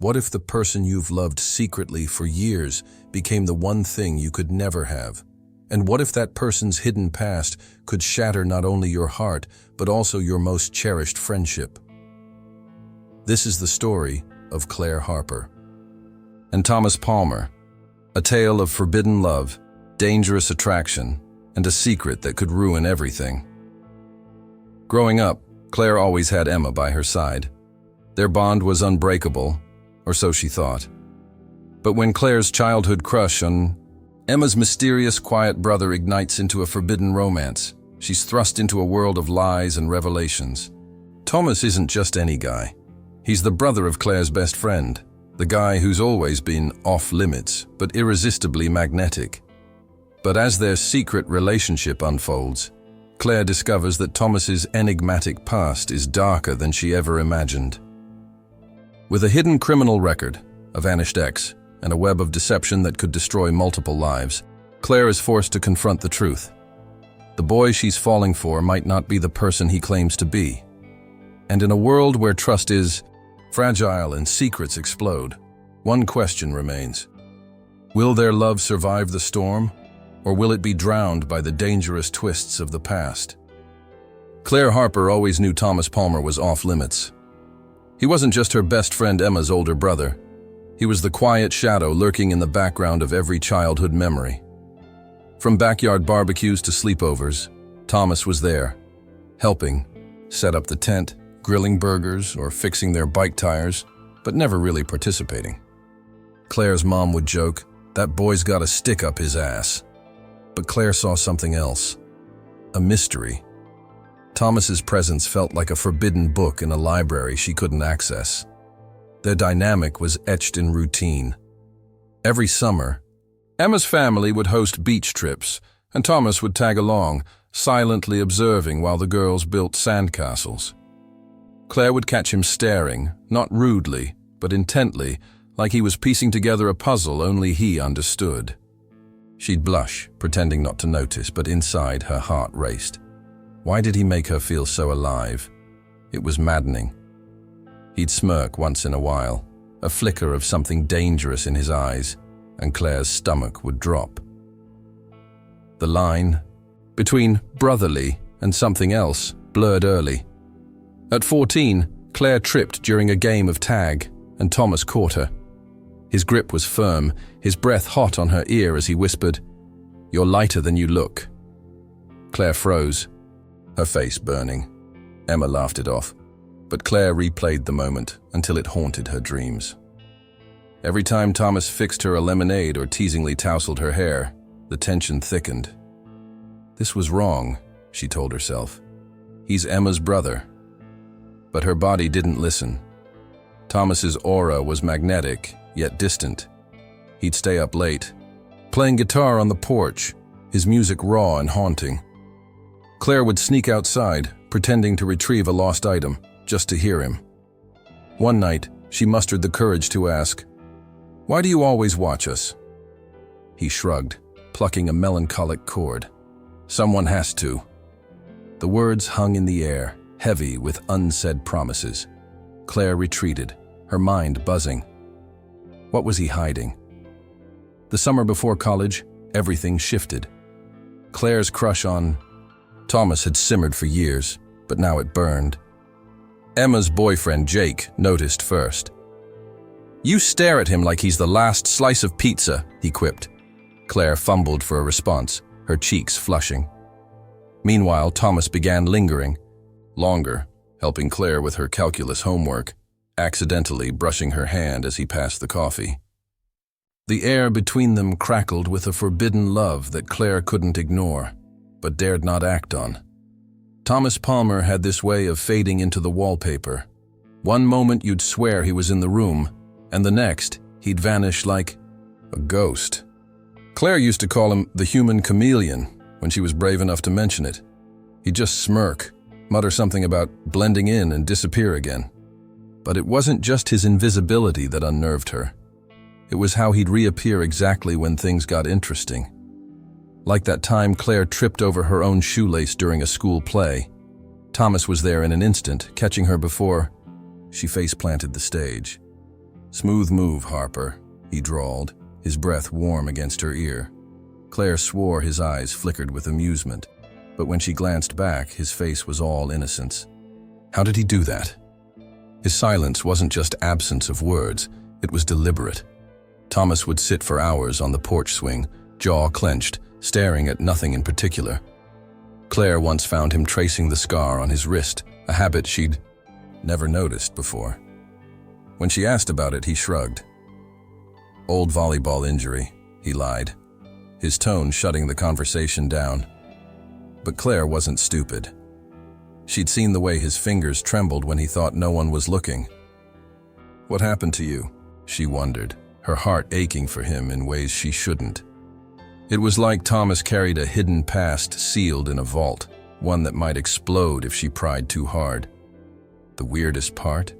What if the person you've loved secretly for years became the one thing you could never have? And what if that person's hidden past could shatter not only your heart, but also your most cherished friendship? This is the story of Claire Harper and Thomas Palmer, a tale of forbidden love, dangerous attraction, and a secret that could ruin everything. Growing up, Claire always had Emma by her side. Their bond was unbreakable, or so she thought. But when Claire's childhood crush on Emma's mysterious, quiet brother ignites into a forbidden romance, she's thrust into a world of lies and revelations. Thomas isn't just any guy. He's the brother of Claire's best friend, the guy who's always been off-limits, but irresistibly magnetic. But as their secret relationship unfolds, Claire discovers that Thomas's enigmatic past is darker than she ever imagined. With a hidden criminal record, a vanished ex, and a web of deception that could destroy multiple lives, Claire is forced to confront the truth. The boy she's falling for might not be the person he claims to be. And in a world where trust is fragile and secrets explode, one question remains. Will their love survive the storm, or will it be drowned by the dangerous twists of the past? Claire Harper always knew Thomas Palmer was off-limits. He wasn't just her best friend Emma's older brother. He was the quiet shadow lurking in the background of every childhood memory. From backyard barbecues to sleepovers, Thomas was there, helping set up the tent, grilling burgers, or fixing their bike tires, but never really participating. Claire's mom would joke, "That boy's got a stick up his ass." But Claire saw something else, a mystery. Thomas's presence felt like a forbidden book in a library she couldn't access. Their dynamic was etched in routine. Every summer, Emma's family would host beach trips, and Thomas would tag along, silently observing while the girls built sandcastles. Claire would catch him staring, not rudely, but intently, like he was piecing together a puzzle only he understood. She'd blush, pretending not to notice, but inside her heart raced. Why did he make her feel so alive? It was maddening. He'd smirk once in a while, a flicker of something dangerous in his eyes, and Claire's stomach would drop. The line between brotherly and something else blurred early. At 14, Claire tripped during a game of tag, and Thomas caught her. His grip was firm, his breath hot on her ear as he whispered, "You're lighter than you look." Claire froze, her face burning. Emma laughed it off, but Claire replayed the moment until it haunted her dreams. Every time Thomas fixed her a lemonade or teasingly tousled her hair, the tension thickened. This was wrong, she told herself. He's Emma's brother. But her body didn't listen. Thomas's aura was magnetic, yet distant. He'd stay up late, playing guitar on the porch, his music raw and haunting. Claire would sneak outside, pretending to retrieve a lost item, just to hear him. One night, she mustered the courage to ask, "Why do you always watch us?" He shrugged, plucking a melancholic chord. "Someone has to." The words hung in the air, heavy with unsaid promises. Claire retreated, her mind buzzing. What was he hiding? The summer before college, everything shifted. Claire's crush on Thomas had simmered for years, but now it burned. Emma's boyfriend, Jake, noticed first. "You stare at him like he's the last slice of pizza," he quipped. Claire fumbled for a response, her cheeks flushing. Meanwhile, Thomas began lingering, longer, helping Claire with her calculus homework, accidentally brushing her hand as he passed the coffee. The air between them crackled with a forbidden love that Claire couldn't ignore, but dared not act on. Thomas Palmer had this way of fading into the wallpaper. One moment you'd swear he was in the room, and the next, he'd vanish like a ghost. Claire used to call him the human chameleon when she was brave enough to mention it. He'd just smirk, mutter something about blending in and disappear again. But it wasn't just his invisibility that unnerved her. It was how he'd reappear exactly when things got interesting. Like that time Claire tripped over her own shoelace during a school play. Thomas was there in an instant, catching her before she face-planted the stage. "Smooth move, Harper," he drawled, his breath warm against her ear. Claire swore his eyes flickered with amusement, but when she glanced back, his face was all innocence. How did he do that? His silence wasn't just absence of words, it was deliberate. Thomas would sit for hours on the porch swing, jaw clenched, staring at nothing in particular. Claire once found him tracing the scar on his wrist, a habit she'd never noticed before. When she asked about it, he shrugged. "Old volleyball injury," he lied, his tone shutting the conversation down. But Claire wasn't stupid. She'd seen the way his fingers trembled when he thought no one was looking. "What happened to you?" she wondered, her heart aching for him in ways she shouldn't. It was like Thomas carried a hidden past sealed in a vault, one that might explode if she pried too hard. The weirdest part?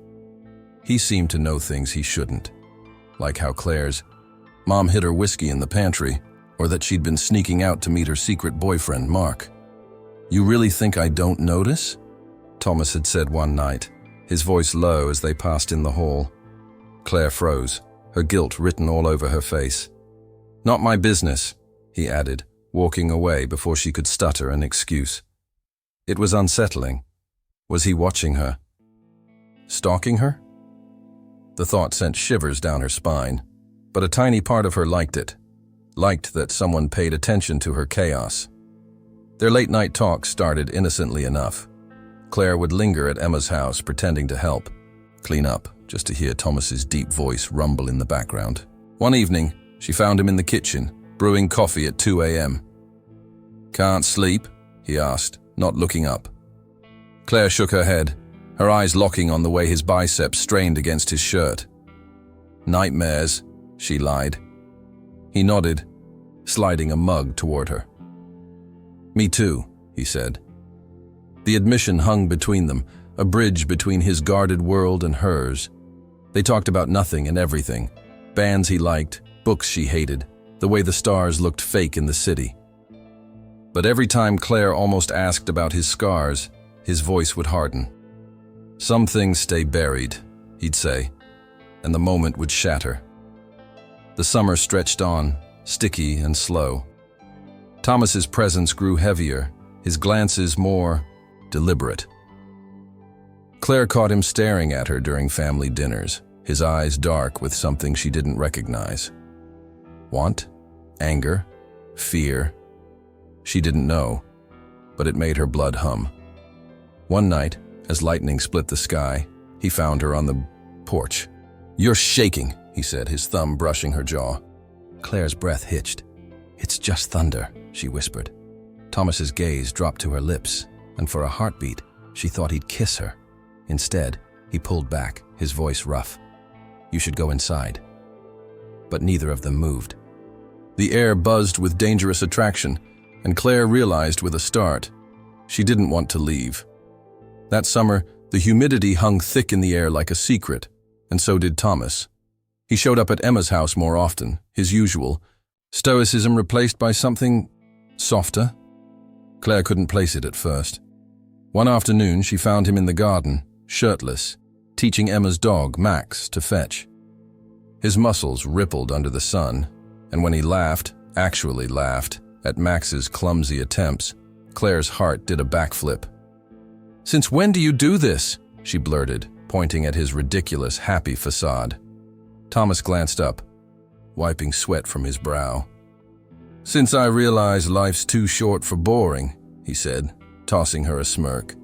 He seemed to know things he shouldn't, like how Claire's mom hid her whiskey in the pantry, or that she'd been sneaking out to meet her secret boyfriend, Mark. "You really think I don't notice?" Thomas had said one night, his voice low as they passed in the hall. Claire froze, her guilt written all over her face. "Not my business," he added, walking away before she could stutter an excuse. It was unsettling. Was he watching her? Stalking her? The thought sent shivers down her spine, but a tiny part of her liked it, liked that someone paid attention to her chaos. Their late-night talks started innocently enough. Claire would linger at Emma's house, pretending to help, clean up, just to hear Thomas's deep voice rumble in the background. One evening, she found him in the kitchen, brewing coffee at 2 a.m. "Can't sleep?" he asked, not looking up. Claire shook her head, her eyes locking on the way his biceps strained against his shirt. "Nightmares," she lied. He nodded, sliding a mug toward her. "Me too," he said. The admission hung between them, a bridge between his guarded world and hers. They talked about nothing and everything, bands he liked, books she hated, the way the stars looked fake in the city. But every time Claire almost asked about his scars, his voice would harden. "Some things stay buried," he'd say, and the moment would shatter. The summer stretched on, sticky and slow. Thomas's presence grew heavier, his glances more deliberate. Claire caught him staring at her during family dinners, his eyes dark with something she didn't recognize. Want? Anger? Fear? She didn't know, but it made her blood hum. One night, as lightning split the sky, he found her on the porch. "You're shaking," he said, his thumb brushing her jaw. Claire's breath hitched. "It's just thunder," she whispered. Thomas's gaze dropped to her lips, and for a heartbeat, she thought he'd kiss her. Instead, he pulled back, his voice rough. "You should go inside." But neither of them moved. The air buzzed with dangerous attraction, and Claire realized with a start, she didn't want to leave. That summer, the humidity hung thick in the air like a secret, and so did Thomas. He showed up at Emma's house more often, his usual, stoicism replaced by something softer. Claire couldn't place it at first. One afternoon, she found him in the garden, shirtless, teaching Emma's dog, Max, to fetch. His muscles rippled under the sun, and when he laughed, actually laughed, at Max's clumsy attempts, Claire's heart did a backflip. "Since when do you do this?" she blurted, pointing at his ridiculous, happy facade. Thomas glanced up, wiping sweat from his brow. "Since I realize life's too short for boring," he said, tossing her a smirk.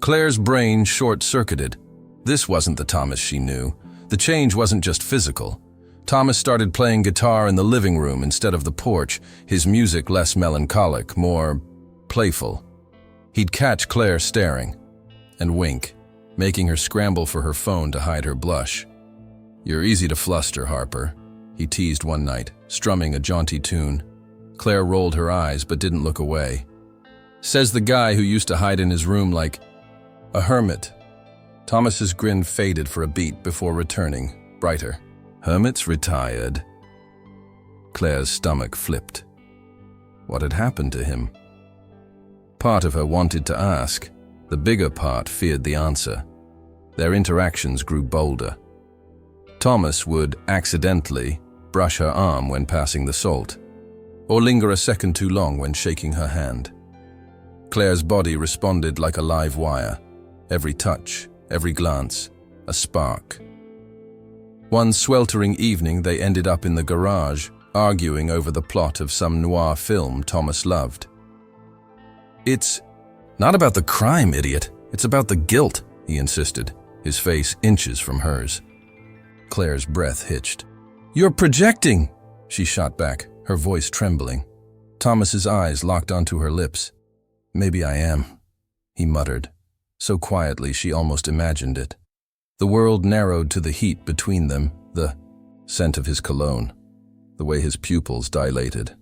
Claire's brain short-circuited. This wasn't the Thomas she knew. The change wasn't just physical. Thomas started playing guitar in the living room instead of the porch, his music less melancholic, more playful. He'd catch Claire staring and wink, making her scramble for her phone to hide her blush. "You're easy to fluster, Harper," he teased one night, strumming a jaunty tune. Claire rolled her eyes but didn't look away. "Says the guy who used to hide in his room like a hermit." Thomas's grin faded for a beat before returning, brighter. "Hermit's retired." Claire's stomach flipped. What had happened to him? Part of her wanted to ask. The bigger part feared the answer. Their interactions grew bolder. Thomas would accidentally brush her arm when passing the salt, or linger a second too long when shaking her hand. Claire's body responded like a live wire. Every touch, every glance, a spark. One sweltering evening, they ended up in the garage, arguing over the plot of some noir film Thomas loved. "It's not about the crime, idiot. It's about the guilt," he insisted, his face inches from hers. Claire's breath hitched. "You're projecting," she shot back, her voice trembling. Thomas's eyes locked onto her lips. "Maybe I am," he muttered, so quietly she almost imagined it. The world narrowed to the heat between them, the scent of his cologne, the way his pupils dilated.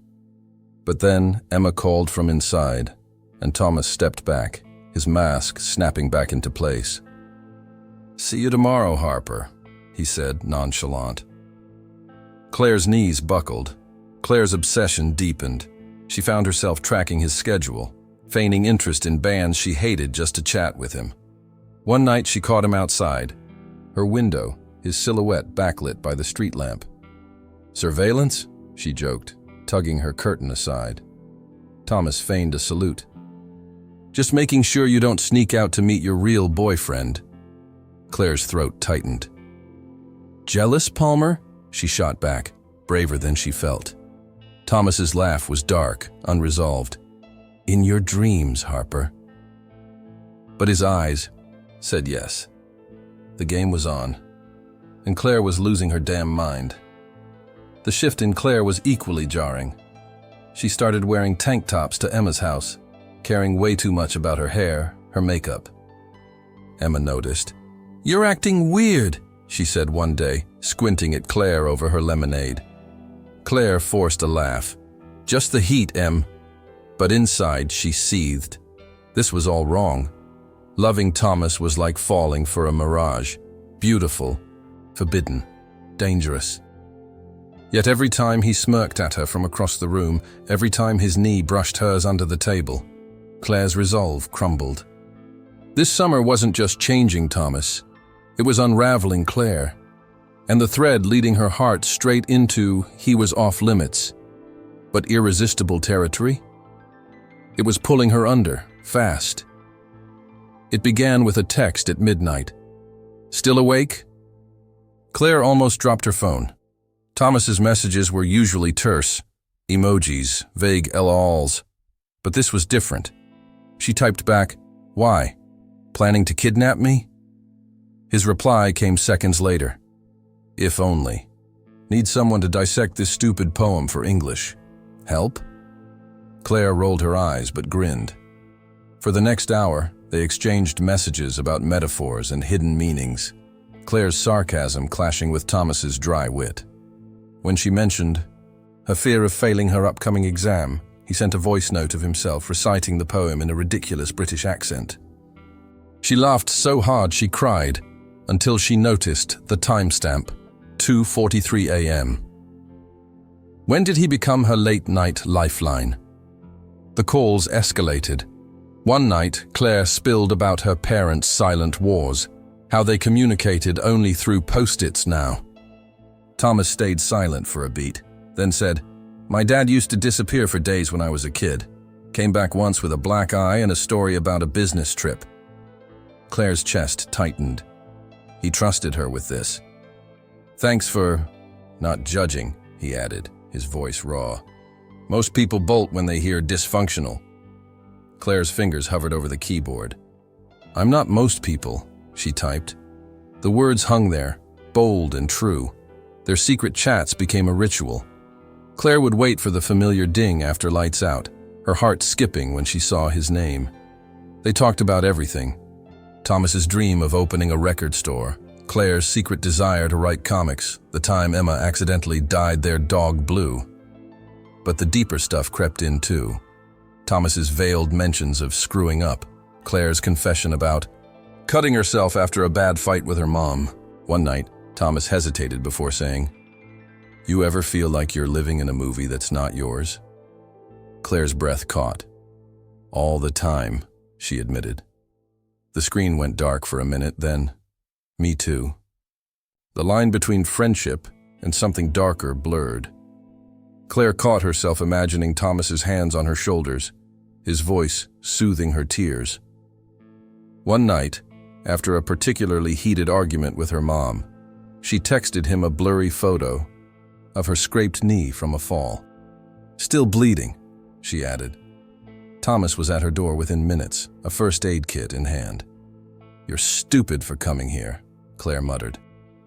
But then Emma called from inside, and Thomas stepped back, his mask snapping back into place. "See you tomorrow, Harper," he said, nonchalant. Claire's knees buckled. Claire's obsession deepened. She found herself tracking his schedule, feigning interest in bands she hated just to chat with him. One night she caught him outside, her window, his silhouette backlit by the street lamp. "Surveillance?" she joked, tugging her curtain aside. Thomas feigned a salute. "Just making sure you don't sneak out to meet your real boyfriend." Claire's throat tightened. "Jealous, Palmer?" she shot back, braver than she felt. Thomas's laugh was dark, unresolved. "In your dreams, Harper." But his eyes said yes. The game was on, and Claire was losing her damn mind. The shift in Claire was equally jarring. She started wearing tank tops to Emma's house, caring way too much about her hair, her makeup. Emma noticed. "You're acting weird," she said one day, squinting at Claire over her lemonade. Claire forced a laugh. "Just the heat, Em." But inside she seethed. This was all wrong. Loving Thomas was like falling for a mirage. Beautiful, forbidden, dangerous. Yet every time he smirked at her from across the room, every time his knee brushed hers under the table, Claire's resolve crumbled. This summer wasn't just changing Thomas. It was unraveling Claire, and the thread leading her heart straight into he was off limits, but irresistible territory. It was pulling her under, fast. It began with a text at midnight. "Still awake?" Claire almost dropped her phone. Thomas's messages were usually terse, emojis, vague LOLs, but this was different. She typed back, "Why? Planning to kidnap me?" His reply came seconds later. "If only. Need someone to dissect this stupid poem for English. Help?" Claire rolled her eyes but grinned. For the next hour, they exchanged messages about metaphors and hidden meanings, Claire's sarcasm clashing with Thomas's dry wit. When she mentioned her fear of failing her upcoming exam, he sent a voice note of himself reciting the poem in a ridiculous British accent. She laughed so hard she cried, until she noticed the timestamp, 2:43 a.m. When did he become her late-night lifeline? The calls escalated. One night, Claire spilled about her parents' silent wars, how they communicated only through post-its now. Thomas stayed silent for a beat, then said, "My dad used to disappear for days when I was a kid. Came back once with a black eye and a story about a business trip." Claire's chest tightened. He trusted her with this. "Thanks for not judging," he added, his voice raw. "Most people bolt when they hear dysfunctional." Claire's fingers hovered over the keyboard. "I'm not most people," she typed. The words hung there, bold and true. Their secret chats became a ritual. Claire would wait for the familiar ding after lights out, her heart skipping when she saw his name. They talked about everything. Thomas's dream of opening a record store, Claire's secret desire to write comics, the time Emma accidentally dyed their dog blue. But the deeper stuff crept in too. Thomas's veiled mentions of screwing up, Claire's confession about cutting herself after a bad fight with her mom. One night, Thomas hesitated before saying, "You ever feel like you're living in a movie that's not yours?" Claire's breath caught. "All the time," she admitted. The screen went dark for a minute, then, "Me too." The line between friendship and something darker blurred. Claire caught herself imagining Thomas's hands on her shoulders, his voice soothing her tears. One night, after a particularly heated argument with her mom, she texted him a blurry photo of her scraped knee from a fall. "Still bleeding," she added. Thomas was at her door within minutes, a first aid kit in hand. "You're stupid for coming here," Claire muttered,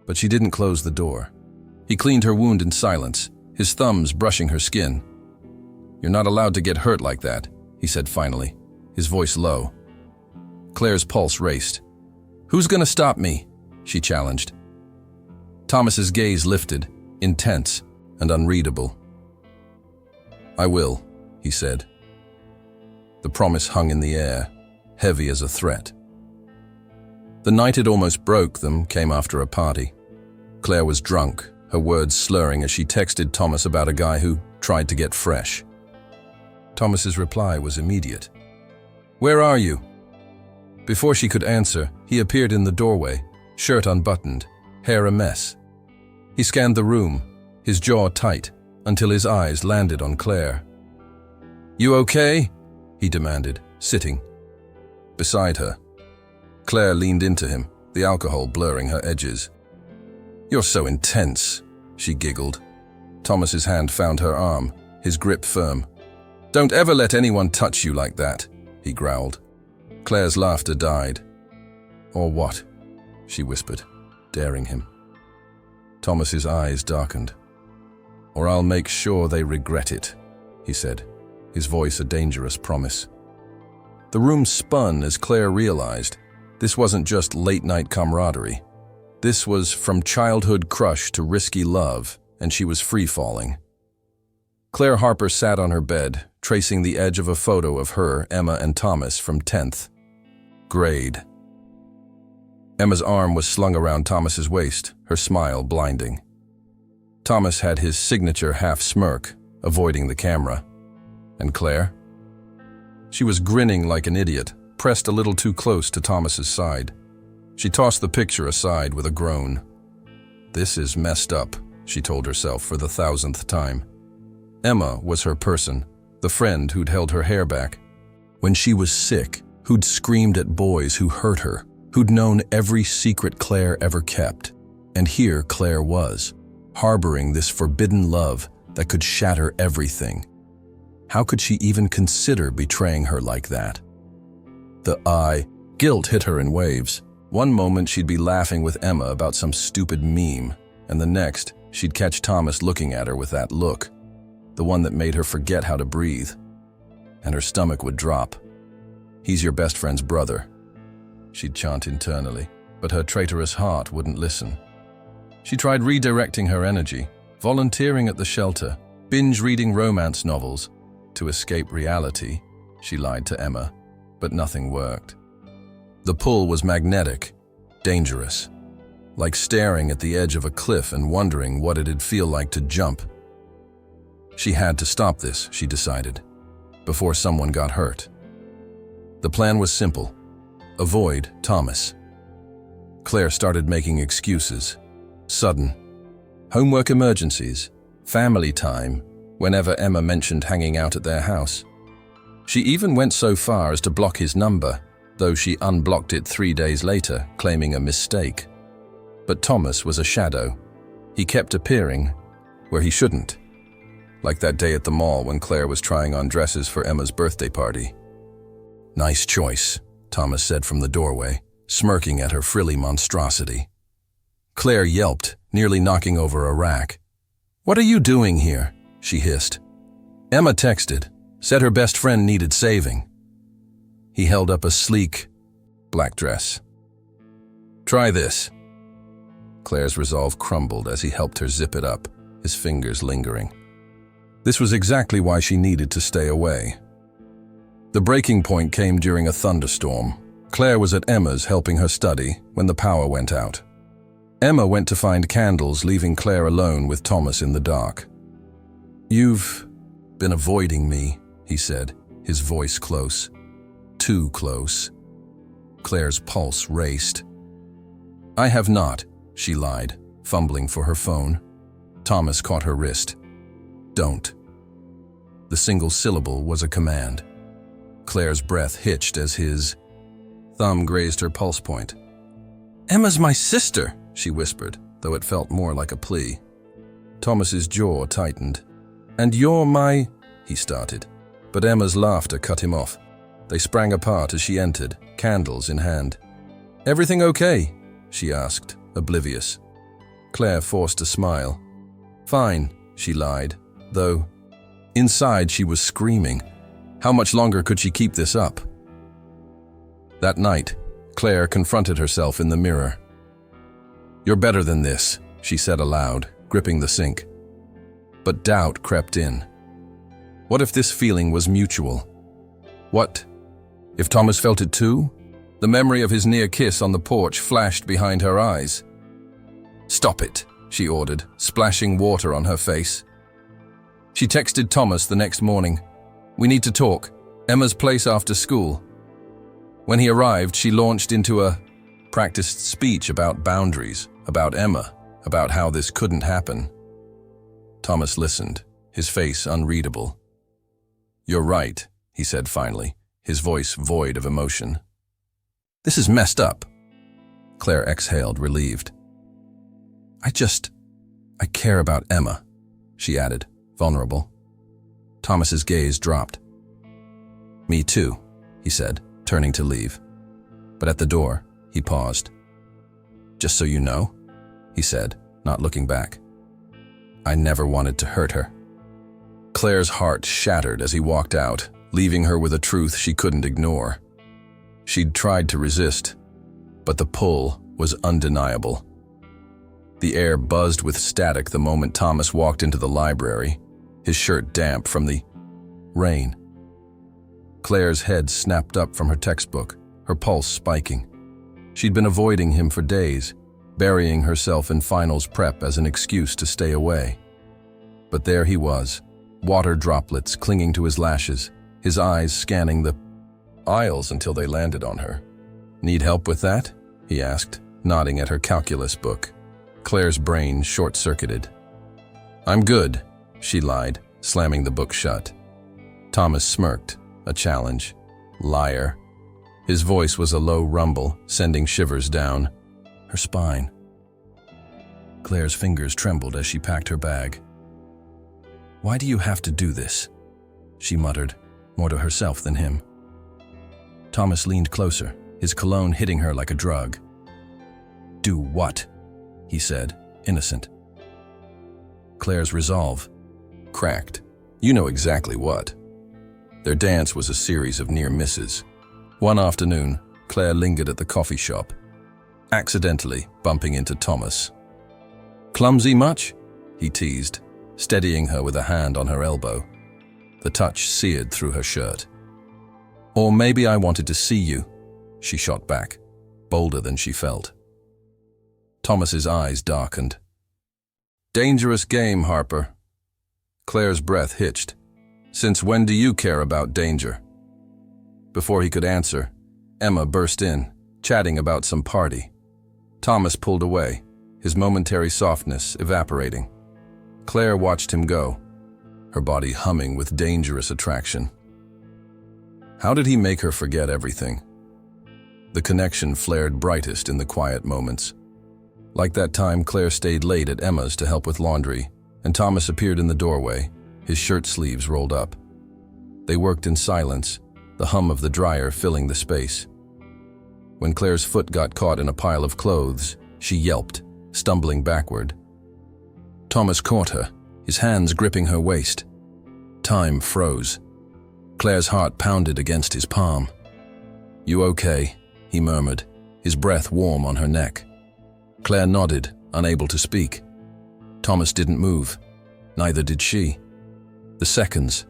but she didn't close the door. He cleaned her wound in silence, his thumbs brushing her skin. "You're not allowed to get hurt like that," he said finally, his voice low. Claire's pulse raced. "Who's gonna stop me?" she challenged. Thomas's gaze lifted, intense and unreadable. "I will," he said. The promise hung in the air, heavy as a threat. The night it almost broke them came after a party. Claire was drunk, her words slurring as she texted Thomas about a guy who tried to get fresh. Thomas's reply was immediate. "Where are you?" Before she could answer, he appeared in the doorway, shirt unbuttoned, hair a mess. He scanned the room, his jaw tight, until his eyes landed on Claire. "You okay?" he demanded, sitting beside her. Claire leaned into him, the alcohol blurring her edges. "You're so intense," she giggled. Thomas's hand found her arm, his grip firm. "Don't ever let anyone touch you like that," he growled. Claire's laughter died. "Or what?" she whispered, daring him. Thomas's eyes darkened. "Or I'll make sure they regret it," he said, his voice a dangerous promise. The room spun as Claire realized this wasn't just late-night camaraderie. This was from childhood crush to risky love, and she was free-falling. Claire Harper sat on her bed, tracing the edge of a photo of her, Emma, and Thomas from 10th grade. Emma's arm was slung around Thomas's waist, her smile blinding. Thomas had his signature half-smirk, avoiding the camera. And Claire? She was grinning like an idiot, pressed a little too close to Thomas's side. She tossed the picture aside with a groan. "This is messed up," she told herself for the 1000th time. Emma was her person, the friend who'd held her hair back. When she was sick, who'd screamed at boys who hurt her, who'd known every secret Claire ever kept. And here Claire was, harboring this forbidden love that could shatter everything. How could she even consider betraying her like that? Guilt hit her in waves. One moment she'd be laughing with Emma about some stupid meme, and the next she'd catch Thomas looking at her with that look, the one that made her forget how to breathe. And her stomach would drop. "He's your best friend's brother," she'd chant internally, but her traitorous heart wouldn't listen. She tried redirecting her energy, volunteering at the shelter, binge-reading romance novels. To escape reality, she lied to Emma, but nothing worked. The pull was magnetic, dangerous, like staring at the edge of a cliff and wondering what it'd feel like to jump. She had to stop this, she decided, before someone got hurt. The plan was simple: avoid Thomas. Claire started making excuses. Sudden. Homework emergencies, family time, whenever Emma mentioned hanging out at their house. She even went so far as to block his number, though she unblocked it 3 days later, claiming a mistake. But Thomas was a shadow. He kept appearing where he shouldn't. Like that day at the mall when Claire was trying on dresses for Emma's birthday party. "Nice choice," Thomas said from the doorway, smirking at her frilly monstrosity. Claire yelped, nearly knocking over a rack. "What are you doing here?" she hissed. "Emma texted, said her best friend needed saving." He held up a sleek, black dress. "Try this." Claire's resolve crumbled as he helped her zip it up, his fingers lingering. This was exactly why she needed to stay away. The breaking point came during a thunderstorm. Claire was at Emma's helping her study when the power went out. Emma went to find candles, leaving Claire alone with Thomas in the dark. "You've been avoiding me," he said, his voice close. Too close. Claire's pulse raced. "I have not," she lied, fumbling for her phone. Thomas caught her wrist. "Don't." The single syllable was a command. Claire's breath hitched as his thumb grazed her pulse point. "Emma's my sister," she whispered, though it felt more like a plea. Thomas's jaw tightened. "And you're my—" he started. But Emma's laughter cut him off. They sprang apart as she entered, candles in hand. "Everything okay?" she asked, oblivious. Claire forced a smile. "Fine," she lied, though inside she was screaming. How much longer could she keep this up? That night, Claire confronted herself in the mirror. "You're better than this," she said aloud, gripping the sink. But doubt crept in. What if this feeling was mutual? What if Thomas felt it too? The memory of his near kiss on the porch flashed behind her eyes. "Stop it," she ordered, splashing water on her face. She texted Thomas the next morning. "We need to talk. Emma's place after school." When he arrived, she launched into a practiced speech about boundaries, about Emma, about how this couldn't happen. Thomas listened, his face unreadable. "You're right," he said finally, his voice void of emotion. "This is messed up." Claire exhaled, relieved. I care about Emma," she added, vulnerable. Thomas's gaze dropped. "Me too," he said, turning to leave. But at the door, he paused. "Just so you know," he said, not looking back, "I never wanted to hurt her." Claire's heart shattered as he walked out, leaving her with a truth she couldn't ignore. She'd tried to resist, but the pull was undeniable. The air buzzed with static the moment Thomas walked into the library, his shirt damp from the rain. Claire's head snapped up from her textbook, her pulse spiking. She'd been avoiding him for days, burying herself in finals prep as an excuse to stay away. But there he was, water droplets clinging to his lashes, his eyes scanning the aisles until they landed on her. "Need help with that?" he asked, nodding at her calculus book. Claire's brain short-circuited. "I'm good," she lied, slamming the book shut. Thomas smirked, a challenge. Liar. His voice was a low rumble, sending shivers down her spine. Claire's fingers trembled as she packed her bag. "Why do you have to do this?" she muttered, more to herself than him. Thomas leaned closer, his cologne hitting her like a drug. "Do what?" he said, innocent. Claire's resolve cracked. "You know exactly what." Their dance was a series of near misses. One afternoon, Claire lingered at the coffee shop, accidentally bumping into Thomas. "Clumsy much?" he teased, steadying her with a hand on her elbow. The touch seared through her shirt. "Or maybe I wanted to see you," she shot back, bolder than she felt. Thomas's eyes darkened. "Dangerous game, Harper." Claire's breath hitched. "Since when do you care about danger?" Before he could answer, Emma burst in, chatting about some party. Thomas pulled away, his momentary softness evaporating. Claire watched him go, her body humming with dangerous attraction. How did he make her forget everything? The connection flared brightest in the quiet moments. Like that time Claire stayed late at Emma's to help with laundry, and Thomas appeared in the doorway, his shirt sleeves rolled up. They worked in silence, the hum of the dryer filling the space. When Claire's foot got caught in a pile of clothes, she yelped, stumbling backward. Thomas caught her, his hands gripping her waist. Time froze. Claire's heart pounded against his palm. "You okay?" he murmured, his breath warm on her neck. Claire nodded, unable to speak. Thomas didn't move. Neither did she. The seconds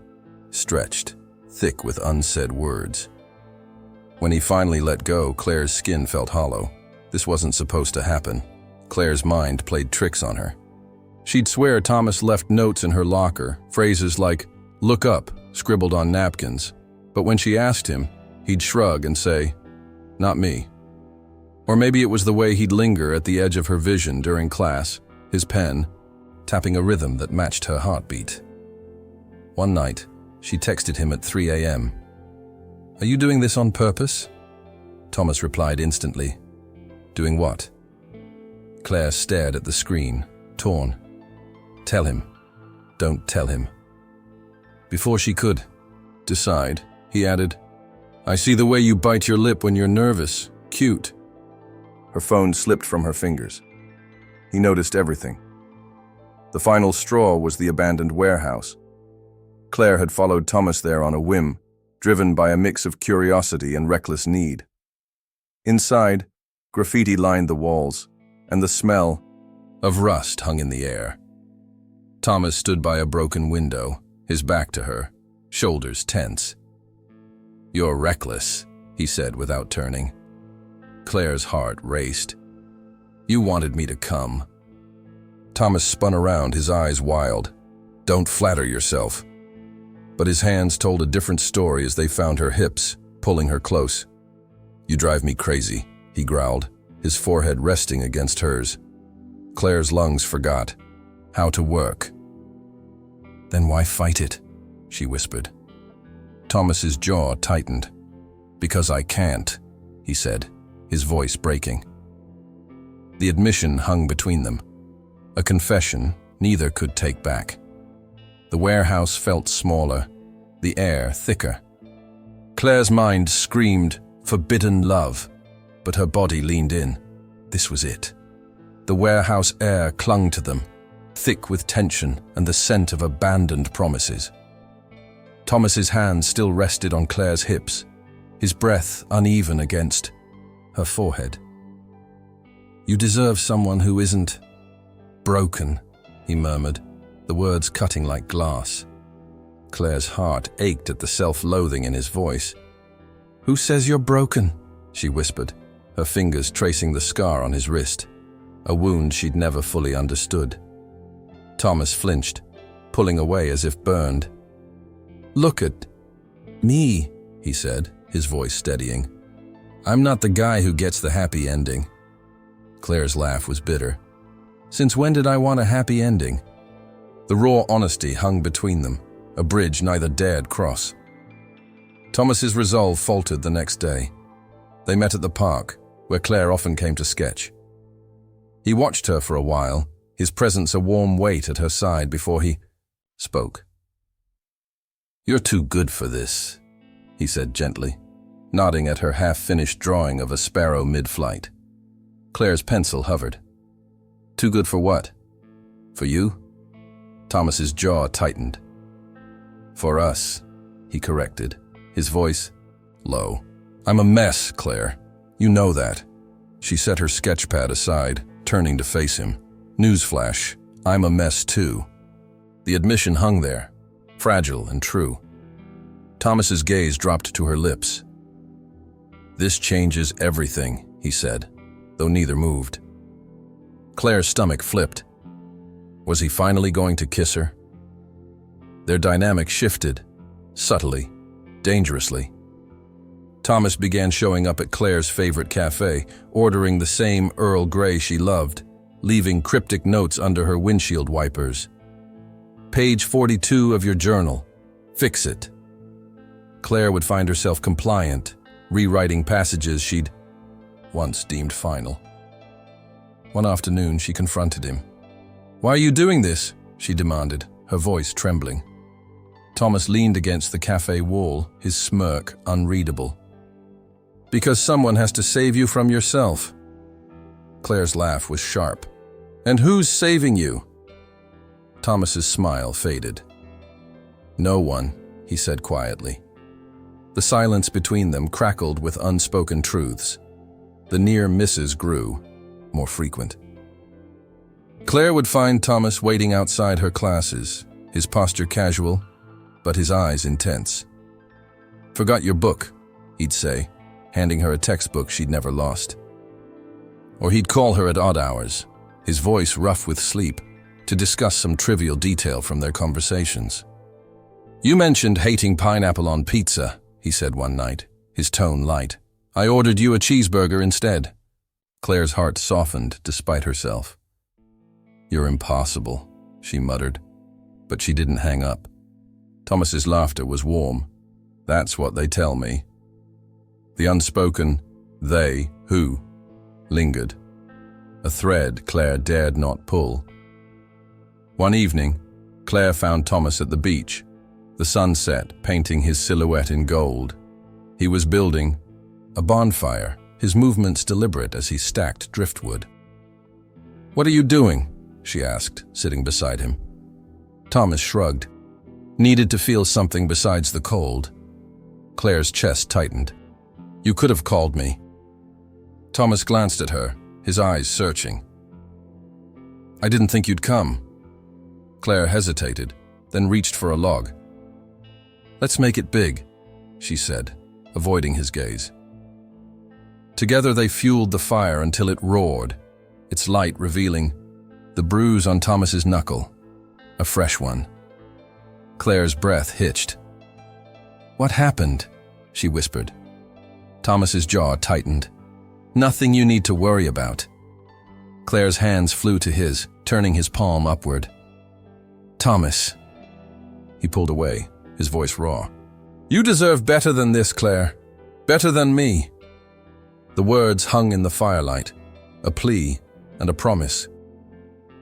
stretched, thick with unsaid words. When he finally let go, Claire's skin felt hollow. This wasn't supposed to happen. Claire's mind played tricks on her. She'd swear Thomas left notes in her locker, phrases like, "Look up," scribbled on napkins. But when she asked him, he'd shrug and say, "Not me." Or maybe it was the way he'd linger at the edge of her vision during class, his pen, tapping a rhythm that matched her heartbeat. One night, she texted him at 3 a.m. "Are you doing this on purpose?" Thomas replied instantly. "Doing what?" Claire stared at the screen, torn. "Tell him. Don't tell him." Before she could decide, he added, "I see the way you bite your lip when you're nervous. Cute." Her phone slipped from her fingers. He noticed everything. The final straw was the abandoned warehouse. Claire had followed Thomas there on a whim, driven by a mix of curiosity and reckless need. Inside, graffiti lined the walls, and the smell of rust hung in the air. Thomas stood by a broken window, his back to her, shoulders tense. "You're reckless," he said without turning. Claire's heart raced. "You wanted me to come." Thomas spun around, his eyes wild. "Don't flatter yourself." But his hands told a different story as they found her hips, pulling her close. "You drive me crazy," he growled, his forehead resting against hers. Claire's lungs forgot how to work. "Then why fight it?" she whispered. Thomas's jaw tightened. "Because I can't," he said, his voice breaking. The admission hung between them, a confession neither could take back. The warehouse felt smaller, the air thicker. Claire's mind screamed, forbidden love, but her body leaned in. This was it. The warehouse air clung to them, thick with tension and the scent of abandoned promises. Thomas's hand still rested on Claire's hips, his breath uneven against her forehead. "You deserve someone who isn't broken," he murmured, the words cutting like glass. Claire's heart ached at the self-loathing in his voice. "Who says you're broken?" she whispered, her fingers tracing the scar on his wrist, a wound she'd never fully understood. Thomas flinched, pulling away as if burned. "Look at me," he said, his voice steadying. "I'm not the guy who gets the happy ending." Claire's laugh was bitter. "Since when did I want a happy ending?" The raw honesty hung between them, a bridge neither dared cross. Thomas's resolve faltered the next day. They met at the park, where Claire often came to sketch. He watched her for a while, his presence a warm weight at her side before he spoke. "You're too good for this," he said gently, nodding at her half-finished drawing of a sparrow mid-flight. Claire's pencil hovered. "Too good for what? For you?" Thomas's jaw tightened. "For us," he corrected, his voice low. "I'm a mess, Claire. You know that." She set her sketchpad aside, turning to face him. Newsflash, I'm a mess too. The admission hung there, fragile and true. Thomas's gaze dropped to her lips. "This changes everything," he said, though neither moved. Claire's stomach flipped. Was he finally going to kiss her? Their dynamic shifted, subtly, dangerously. Thomas began showing up at Claire's favorite cafe, ordering the same Earl Grey she loved, leaving cryptic notes under her windshield wipers. "Page 42 of your journal. Fix it." Claire would find herself compliant, rewriting passages she'd once deemed final. One afternoon, she confronted him. "Why are you doing this?" she demanded, her voice trembling. Thomas leaned against the cafe wall, his smirk unreadable. "Because someone has to save you from yourself." Claire's laugh was sharp. "And who's saving you?" Thomas's smile faded. "No one," he said quietly. The silence between them crackled with unspoken truths. The near misses grew, more frequent. Claire would find Thomas waiting outside her classes, his posture casual, but his eyes intense. "Forgot your book," he'd say, handing her a textbook she'd never lost. Or he'd call her at odd hours, his voice rough with sleep, to discuss some trivial detail from their conversations. "You mentioned hating pineapple on pizza," he said one night, his tone light. "I ordered you a cheeseburger instead." Claire's heart softened despite herself. "You're impossible," she muttered, but she didn't hang up. Thomas's laughter was warm. "That's what they tell me." The unspoken "they, who" lingered, a thread Claire dared not pull. One evening, Claire found Thomas at the beach, the sunset painting his silhouette in gold. He was building a bonfire, his movements deliberate as he stacked driftwood. "What are you doing?" she asked, sitting beside him. Thomas shrugged. "Needed to feel something besides the cold." Claire's chest tightened. "You could have called me." Thomas glanced at her, his eyes searching. "I didn't think you'd come." Claire hesitated, then reached for a log. "Let's make it big," she said, avoiding his gaze. Together they fueled the fire until it roared, its light revealing the bruise on Thomas's knuckle, a fresh one. Claire's breath hitched. "What happened?" she whispered. Thomas's jaw tightened. "Nothing you need to worry about." Claire's hands flew to his, turning his palm upward. "Thomas." He pulled away, his voice raw. "You deserve better than this, Claire. Better than me." The words hung in the firelight, a plea and a promise.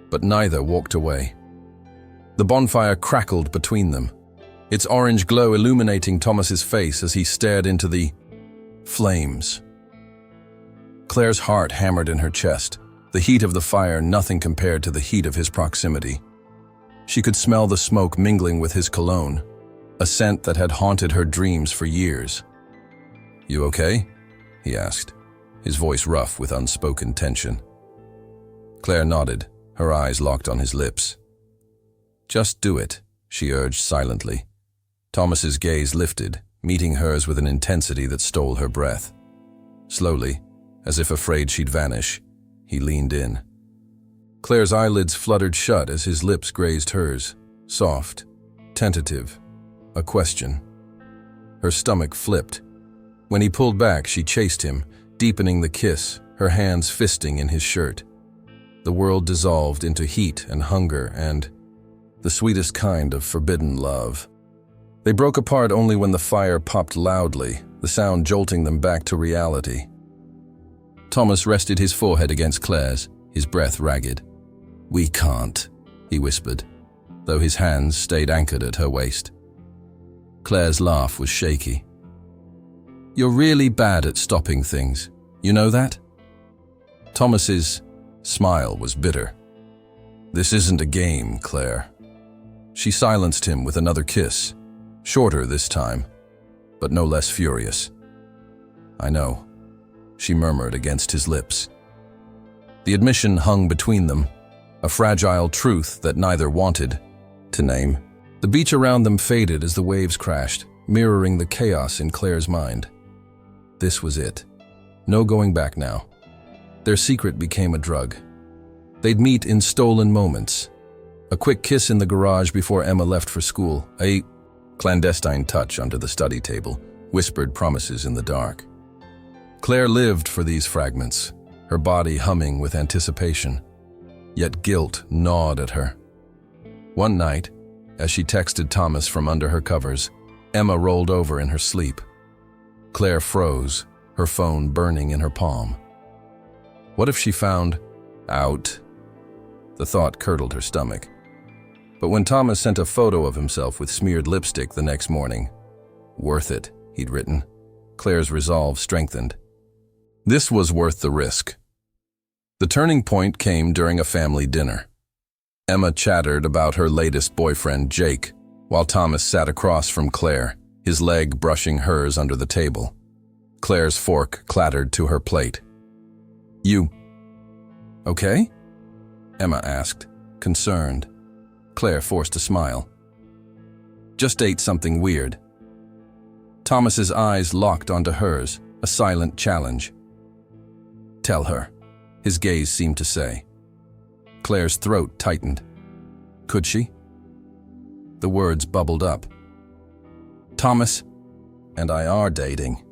But neither walked away. The bonfire crackled between them, its orange glow illuminating Thomas's face as he stared into the flames. Claire's heart hammered in her chest, the heat of the fire nothing compared to the heat of his proximity. She could smell the smoke mingling with his cologne, a scent that had haunted her dreams for years. "You okay?" he asked, his voice rough with unspoken tension. Claire nodded, her eyes locked on his lips. "Just do it," she urged silently. Thomas's gaze lifted, meeting hers with an intensity that stole her breath. Slowly, as if afraid she'd vanish, he leaned in. Claire's eyelids fluttered shut as his lips grazed hers, soft, tentative, a question. Her stomach flipped. When he pulled back, she chased him, deepening the kiss, her hands fisting in his shirt. The world dissolved into heat and hunger and the sweetest kind of forbidden love. They broke apart only when the fire popped loudly, the sound jolting them back to reality. Thomas rested his forehead against Claire's, his breath ragged. "We can't," he whispered, though his hands stayed anchored at her waist. Claire's laugh was shaky. "You're really bad at stopping things. You know that?" Thomas's smile was bitter. "This isn't a game, Claire." She silenced him with another kiss, shorter this time, but no less furious. "I know," she murmured against his lips. The admission hung between them, a fragile truth that neither wanted to name. The beach around them faded as the waves crashed, mirroring the chaos in Claire's mind. This was it. No going back now. Their secret became a drug. They'd meet in stolen moments. A quick kiss in the garage before Emma left for school, a clandestine touch under the study table, whispered promises in the dark. Claire lived for these fragments, her body humming with anticipation. Yet guilt gnawed at her. One night, as she texted Thomas from under her covers, Emma rolled over in her sleep. Claire froze, her phone burning in her palm. What if she found out? The thought curdled her stomach. But when Thomas sent a photo of himself with smeared lipstick the next morning, "Worth it," he'd written, Claire's resolve strengthened. This was worth the risk. The turning point came during a family dinner. Emma chattered about her latest boyfriend, Jake, while Thomas sat across from Claire, his leg brushing hers under the table. Claire's fork clattered to her plate. "You okay?" Emma asked, concerned. Claire forced a smile. "Just ate something weird." Thomas's eyes locked onto hers, a silent challenge. "Tell her," his gaze seemed to say. Claire's throat tightened. Could she? The words bubbled up. "Thomas and I are dating,"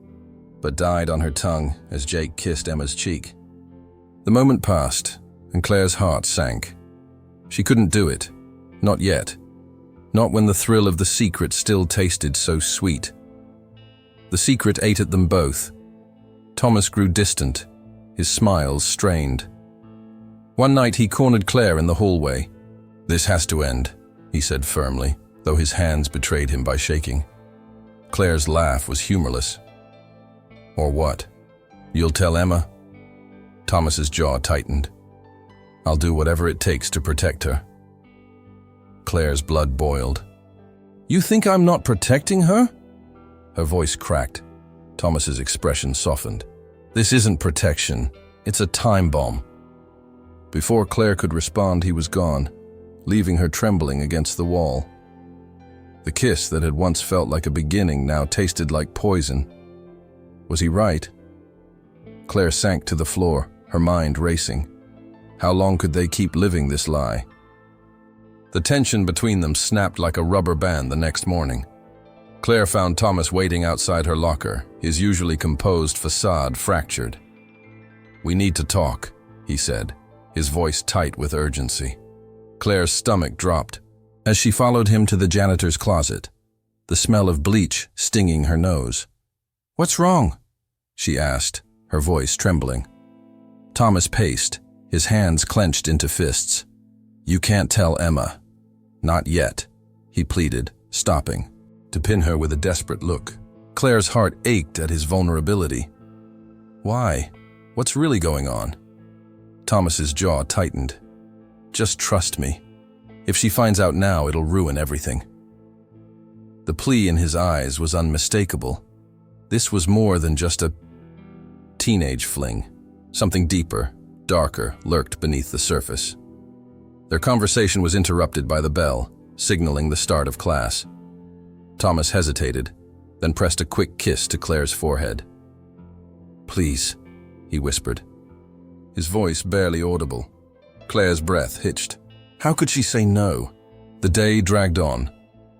but died on her tongue as Jake kissed Emma's cheek. The moment passed, and Claire's heart sank. She couldn't do it. Not yet. Not when the thrill of the secret still tasted so sweet. The secret ate at them both. Thomas grew distant, his smiles strained. One night he cornered Claire in the hallway. "This has to end," he said firmly, though his hands betrayed him by shaking. Claire's laugh was humorless. "Or what? You'll tell Emma?" Thomas's jaw tightened. "I'll do whatever it takes to protect her." Claire's blood boiled. "You think I'm not protecting her?" Her voice cracked. Thomas's expression softened. "This isn't protection. It's a time bomb." Before Claire could respond, he was gone, leaving her trembling against the wall. The kiss that had once felt like a beginning now tasted like poison. Was he right? Claire sank to the floor, her mind racing. How long could they keep living this lie? The tension between them snapped like a rubber band the next morning. Claire found Thomas waiting outside her locker, his usually composed facade fractured. "We need to talk," he said, his voice tight with urgency. Claire's stomach dropped as she followed him to the janitor's closet, the smell of bleach stinging her nose. "What's wrong?" she asked, her voice trembling. Thomas paced, his hands clenched into fists. "You can't tell Emma." "Not yet," he pleaded, stopping, to pin her with a desperate look. Claire's heart ached at his vulnerability. "Why? What's really going on?" Thomas's jaw tightened. "Just trust me. If she finds out now, it'll ruin everything." The plea in his eyes was unmistakable. This was more than just a teenage fling. Something deeper, darker, lurked beneath the surface. Their conversation was interrupted by the bell, signaling the start of class. Thomas hesitated, then pressed a quick kiss to Claire's forehead. "Please," he whispered, his voice barely audible. Claire's breath hitched. How could she say no? The day dragged on,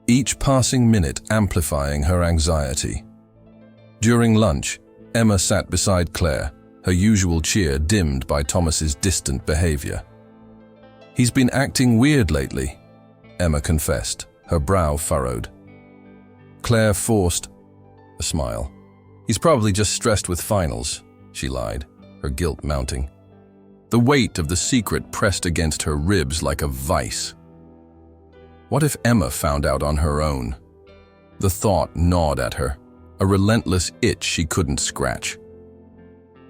each passing minute amplifying her anxiety. During lunch, Emma sat beside Claire, her usual cheer dimmed by Thomas's distant behavior. "He's been acting weird lately," Emma confessed, her brow furrowed. Claire forced a smile. "He's probably just stressed with finals," she lied, her guilt mounting. The weight of the secret pressed against her ribs like a vice. What if Emma found out on her own? The thought gnawed at her, a relentless itch she couldn't scratch.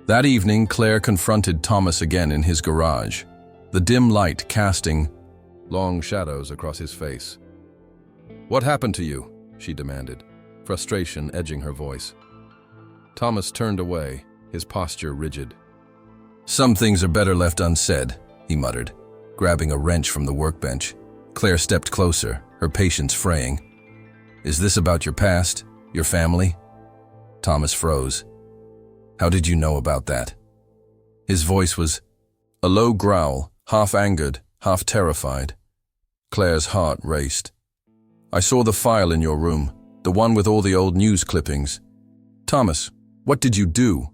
That evening, Claire confronted Thomas again in his garage, the dim light casting long shadows across his face. "What happened to you?" she demanded, frustration edging her voice. Thomas turned away, his posture rigid. "Some things are better left unsaid," he muttered, grabbing a wrench from the workbench. Claire stepped closer, her patience fraying. "Is this about your past? Your family?" Thomas froze. "How did you know about that?" His voice was a low growl, half angered, half terrified. Claire's heart raced. "I saw the file in your room, the one with all the old news clippings. Thomas, what did you do?"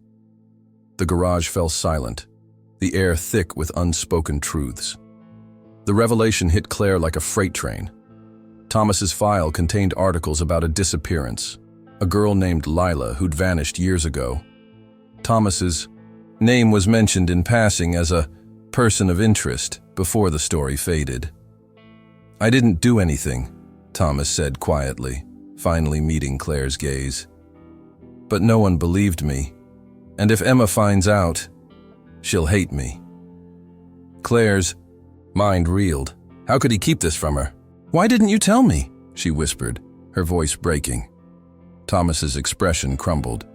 The garage fell silent, the air thick with unspoken truths. The revelation hit Claire like a freight train. Thomas's file contained articles about a disappearance, a girl named Lila who'd vanished years ago. Thomas's name was mentioned in passing as a person of interest before the story faded. "I didn't do anything," Thomas said quietly, finally meeting Claire's gaze. "But no one believed me, and if Emma finds out, she'll hate me." Claire's mind reeled. How could he keep this from her? "Why didn't you tell me?" she whispered, her voice breaking. Thomas's expression crumbled.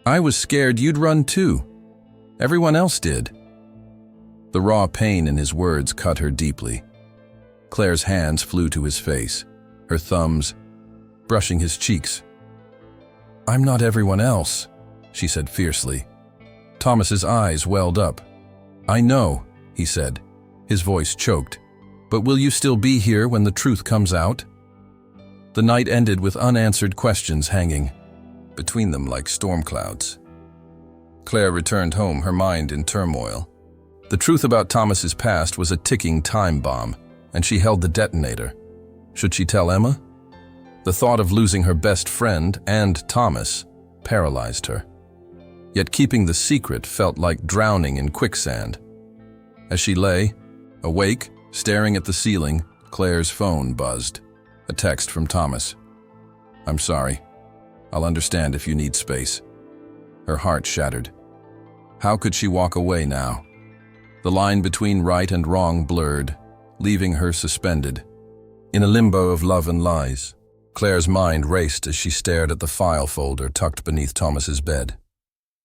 "I was scared you'd run too. Everyone else did." The raw pain in his words cut her deeply. Claire's hands flew to his face, her thumbs brushing his cheeks. "I'm not everyone else," she said fiercely. Thomas's eyes welled up. "I know," he said, his voice choked. "But will you still be here when the truth comes out?" The night ended with unanswered questions hanging between them like storm clouds. Claire returned home, her mind in turmoil. The truth about Thomas's past was a ticking time bomb, and she held the detonator. Should she tell Emma? The thought of losing her best friend and Thomas paralyzed her. Yet keeping the secret felt like drowning in quicksand. As she lay, awake, staring at the ceiling, Claire's phone buzzed. A text from Thomas. "I'm sorry. I'll understand if you need space." Her heart shattered. How could she walk away now? The line between right and wrong blurred, leaving her suspended. In a limbo of love and lies, Claire's mind raced as she stared at the file folder tucked beneath Thomas's bed.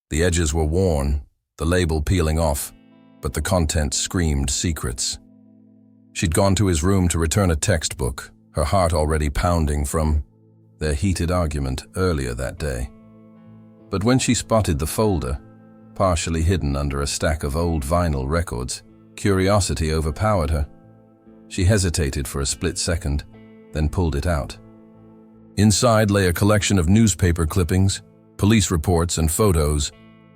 The edges were worn, the label peeling off, but the content screamed secrets. She'd gone to his room to return a textbook, her heart already pounding from their heated argument earlier that day. But when she spotted the folder, partially hidden under a stack of old vinyl records, curiosity overpowered her. She hesitated for a split second, then pulled it out. Inside lay a collection of newspaper clippings, police reports, and photos,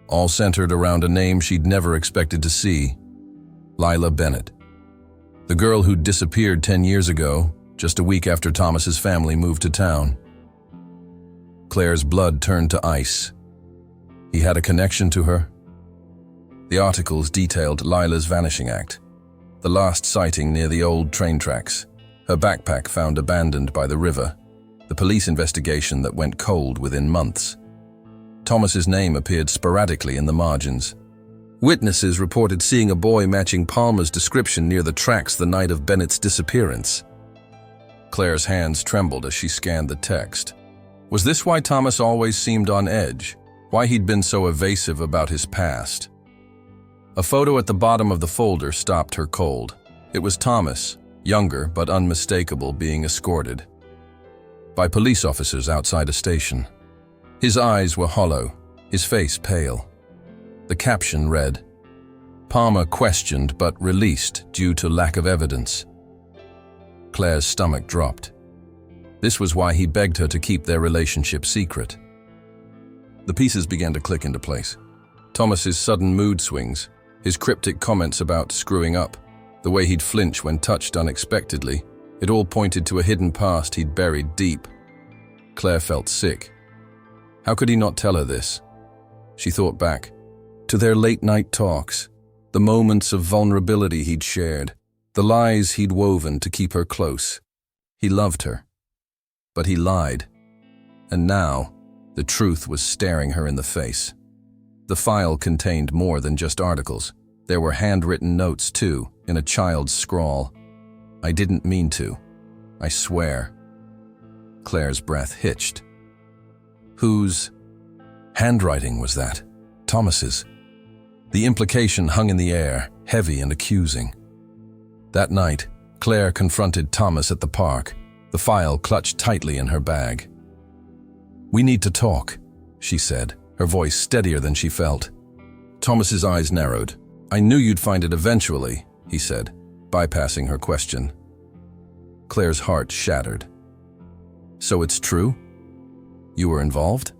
all centered around a name she'd never expected to see: Lila Bennett. The girl who'd disappeared 10 years ago, just a week after Thomas's family moved to town. Claire's blood turned to ice. He had a connection to her. The articles detailed Lila's vanishing act, the last sighting near the old train tracks, her backpack found abandoned by the river, the police investigation that went cold within months. Thomas's name appeared sporadically in the margins. Witnesses reported seeing a boy matching Palmer's description near the tracks the night of Bennett's disappearance. Claire's hands trembled as she scanned the text. Was this why Thomas always seemed on edge? Why he'd been so evasive about his past? A photo at the bottom of the folder stopped her cold. It was Thomas, younger but unmistakable, being escorted by police officers outside a station. His eyes were hollow, his face pale. The caption read, "Palmer questioned but released due to lack of evidence." Claire's stomach dropped. This was why he begged her to keep their relationship secret. The pieces began to click into place. Thomas's sudden mood swings, his cryptic comments about screwing up, the way he'd flinch when touched unexpectedly, it all pointed to a hidden past he'd buried deep. Claire felt sick. How could he not tell her this? She thought back to their late-night talks, the moments of vulnerability he'd shared, the lies he'd woven to keep her close. He loved her. But he lied. And now, the truth was staring her in the face. The file contained more than just articles. There were handwritten notes, too, in a child's scrawl. "I didn't mean to. I swear." Claire's breath hitched. Whose handwriting was that? Thomas's. The implication hung in the air, heavy and accusing. That night, Claire confronted Thomas at the park, the file clutched tightly in her bag. "We need to talk," she said, her voice steadier than she felt. Thomas's eyes narrowed. "I knew you'd find it eventually," he said, bypassing her question. Claire's heart shattered. "So it's true? You were involved?"